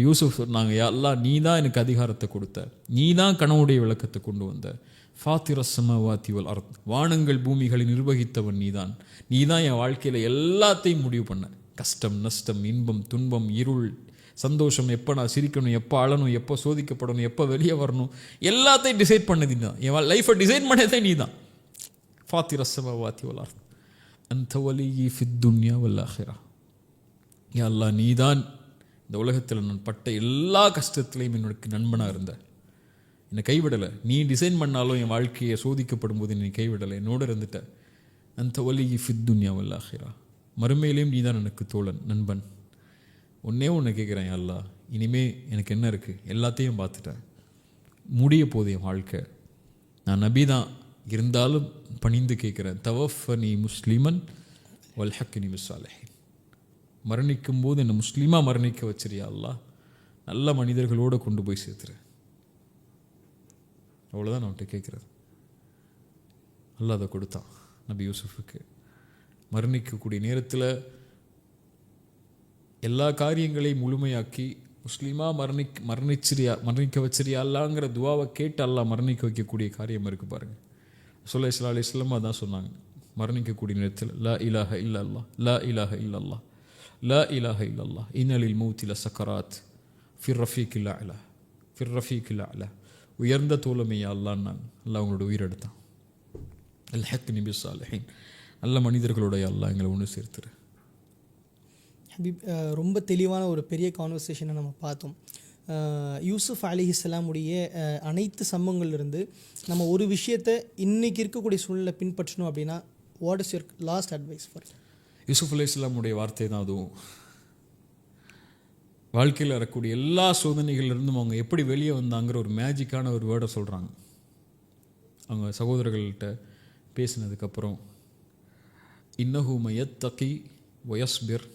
யூசுஃப் சொன்னாங்க, யா அல்லாஹ் நீ தான் எனக்கு அதிகாரத்தை கொடுத்த, நீ தான் கனவுடைய விளக்கத்தை கொண்டு வந்த. ஃபாத்திர ஸமாவாதி வல் அர்த், வானங்கள் பூமிகளை நிர்வகித்தவன் நீதான். நீ தான் என் வாழ்க்கையில் எல்லாத்தையும் முடிவு பண்ண. கஷ்டம் நஷ்டம் இன்பம் துன்பம் இருள் சந்தோஷம், எப்போ நான் சிரிக்கணும், எப்போ அழணும், எப்போ சோதிக்கப்படணும், எப்போ வெளியே வரணும், எல்லாத்தையும் டிசைட் பண்ணது நீ தான். என் லைஃப்பை டிசைட் பண்ணதே நீ தான். ஃபாத்திர ஸமாவாதி வல் அர்த் அன்த வலியி ஃபித் துன்யா வல் ஆஹிரா. யா அல்லாஹ் நீ தான் இந்த உலகத்தில் நான் பட்ட எல்லா கஷ்டத்துலையும் என்னோட நண்பனாக இருந்த. என்னை கைவிடலை. நீ டிசைன் பண்ணாலும் என் வாழ்க்கையை சோதிக்கப்படும் போது நீ கைவிடலை, என்னோட இருந்துட்ட. அன்த வலியி ஃபித் துன்யா வல் ஆஹிரா, மறுமையிலையும் நீ தான் எனக்கு தோழன் நண்பன். ஒன்று கேட்குறேன், அல்லாஹ் இனிமே எனக்கு என்ன இருக்குது, எல்லாத்தையும் பார்த்துட்டேன், முடிய போகுது என் வாழ்க்கை, நான் நபி தான் இருந்தாலும் பணிந்து கேட்குறேன், தவஃபனி முஸ்லிமன் வல்ஹக்னி பிஸ்ஸாலிஹீன், மரணிக்கும் போது என்னை முஸ்லீமாக மரணிக்க வச்சிரியா அல்லாஹ், நல்ல மனிதர்களோடு கொண்டு போய் சேர்த்துறேன். அவ்வளோதான் நான் அவன்கிட்ட கேட்குறது. அல்லாஹ் அதை கொடுத்தான் நபி யூசுஃபுக்கு. மரணிக்கக்கூடிய நேரத்தில் எல்லா காரியங்களையும் முழுமையாக்கி முஸ்லீமாக மரணிக்க வச்சிரியா அல்லாங்கிற துவாவை கேட்டு அல்லாஹ் மரணிக்க வைக்கக்கூடிய காரியம் இருக்குது பாருங்கள். ஸல்லல்லாஹு அலைஹி வஸல்லம் அதான் சொன்னாங்க மரணிக்கக்கூடிய நேரத்தில், லா இலாஹ இல்லல்லாஹ் லா இலாஹ இல்லல்லாஹ் லா இலாஹ இல்லல்லாஹ் இன்னலில் மௌத்தி லசக்கராத் ஃபிர் ரஃபீக்கில் அலா ஃபிர் ரஃபீக்கில் அலா, உயர்ந்த தோழமையா அல்லான்னாங்க. அல்லாஹ் அவங்களோட உயிரெடுத்தான். அல்ஹக்னி பிஸ்ஸாலிஹீன், நல்ல மனிதர்களுடைய அல்லாஹ் எங்களை ஒன்று சேர்த்துரு. ஹபீப், ரொம்ப தெளிவான ஒரு பெரிய கான்வர்சேஷனை நம்ம பார்த்தோம். யூசுஃப் அலைஹிஸ்ஸலாமுடைய அனைத்து சம்பவங்கள்லேருந்து நம்ம ஒரு விஷயத்தை இன்றைக்கி இருக்கக்கூடிய சூழ்நிலை பின்பற்றணும் அப்படின்னா, what is your last advice for? Yusuf அலைஹிஸ்ஸலாமுடைய வார்த்தை தான் அதுவும். வாழ்க்கையில் வரக்கூடிய எல்லா சோதனைகள்லேருந்தும் அவங்க எப்படி வெளியே வந்தாங்கிற ஒரு மேஜிக்கான ஒரு வேர்டை சொல்கிறாங்க. அவங்க சகோதரர்கள்ட்ட பேசினதுக்கப்புறம், இன்னஹு மயத்தகி வயஸ்பிர்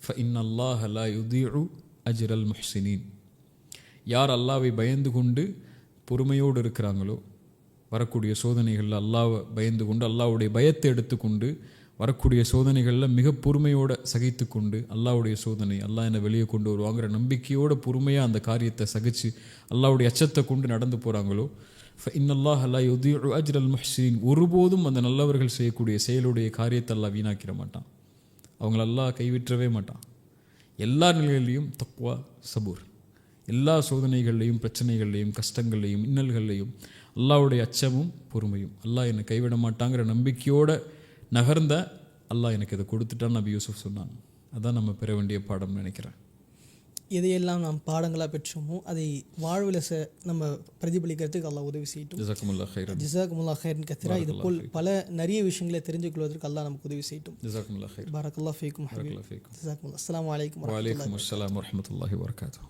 ஃபஇன்னல்லாஹ லா யுதீஉ அஜ்ரல் முஹ்சினீன், யார் அல்லாவை பயந்து கொண்டு பொறுமையோடு இருக்கிறாங்களோ, வரக்கூடிய சோதனைகளில் அல்லாவை பயந்து கொண்டு அல்லாவுடைய பயத்தை எடுத்துக்கொண்டு வரக்கூடிய சோதனைகளில் மிக பொறுமையோடு சகித்து கொண்டு அல்லாவுடைய சோதனை அல்லாஹ் என்னை வெளியே கொண்டு வருவாங்கிற நம்பிக்கையோட பொறுமையாக அந்த காரியத்தை சகித்து அல்லாவுடைய அச்சத்தை கொண்டு நடந்து போகிறாங்களோ, ஃபஇன்னல்லாஹ லா யுதீஉ அஜ்ரல் முஹ்சினீன், ஒருபோதும் அந்த நல்லவர்கள் செய்யக்கூடிய செயலுடைய காரியத்தை அல்லாஹ் வீணாக்கிட மாட்டான். அவங்கள அல்லாஹ் கைவிற்றவே மாட்டான். எல்லா நிலைகளிலையும் தக்வா சபூர், எல்லா சோதனைகள்லையும் பிரச்சனைகள்லையும் கஷ்டங்கள்லையும் இன்னல்கள்லையும் அல்லாஹ்வுடைய அச்சமும் பொறுமையும், அல்லாஹ் என்னை கைவிட மாட்டாங்கிற நம்பிக்கையோடு நகர்ந்த அல்லாஹ் எனக்கு இதை கொடுத்துட்டான்னு நபி யூசுஃப் சொன்னாங்க. அதான் நம்ம பெற வேண்டிய பாடம்னு நினைக்கிறேன். எதையெல்லாம் நாம் பாடங்களாக பெற்றோமோ அதை வாழ்வில் நம்ம பிரதிபலிக்கிறதுக்கு அல்லாஹ் உதவி செய்யட்டும். ஜஸாக்குமுல்லாஹ் கைரன். ஜஸாக்குமுல்லாஹ் கைரன் கத்திரா. இது போல் பல நிறைய விஷயங்களை தெரிஞ்சு கொள்வதற்கு அல்லாஹ் நமக்கு உதவி செய்யட்டும். ஜஸாக்குமுல்லாஹ் கைரன். பாரக்கல்லாஹ் ஃபீக்கும். பாரக்கல்லாஹ் ஃபீக்கும். ஜஸாக்குமுல்லாஹ். அஸ்ஸலாமு அலைக்கும் வலைக்கும் அஸ்ஸலாம் வரஹ்மத்துல்லாஹி வபரகாத்துஹு.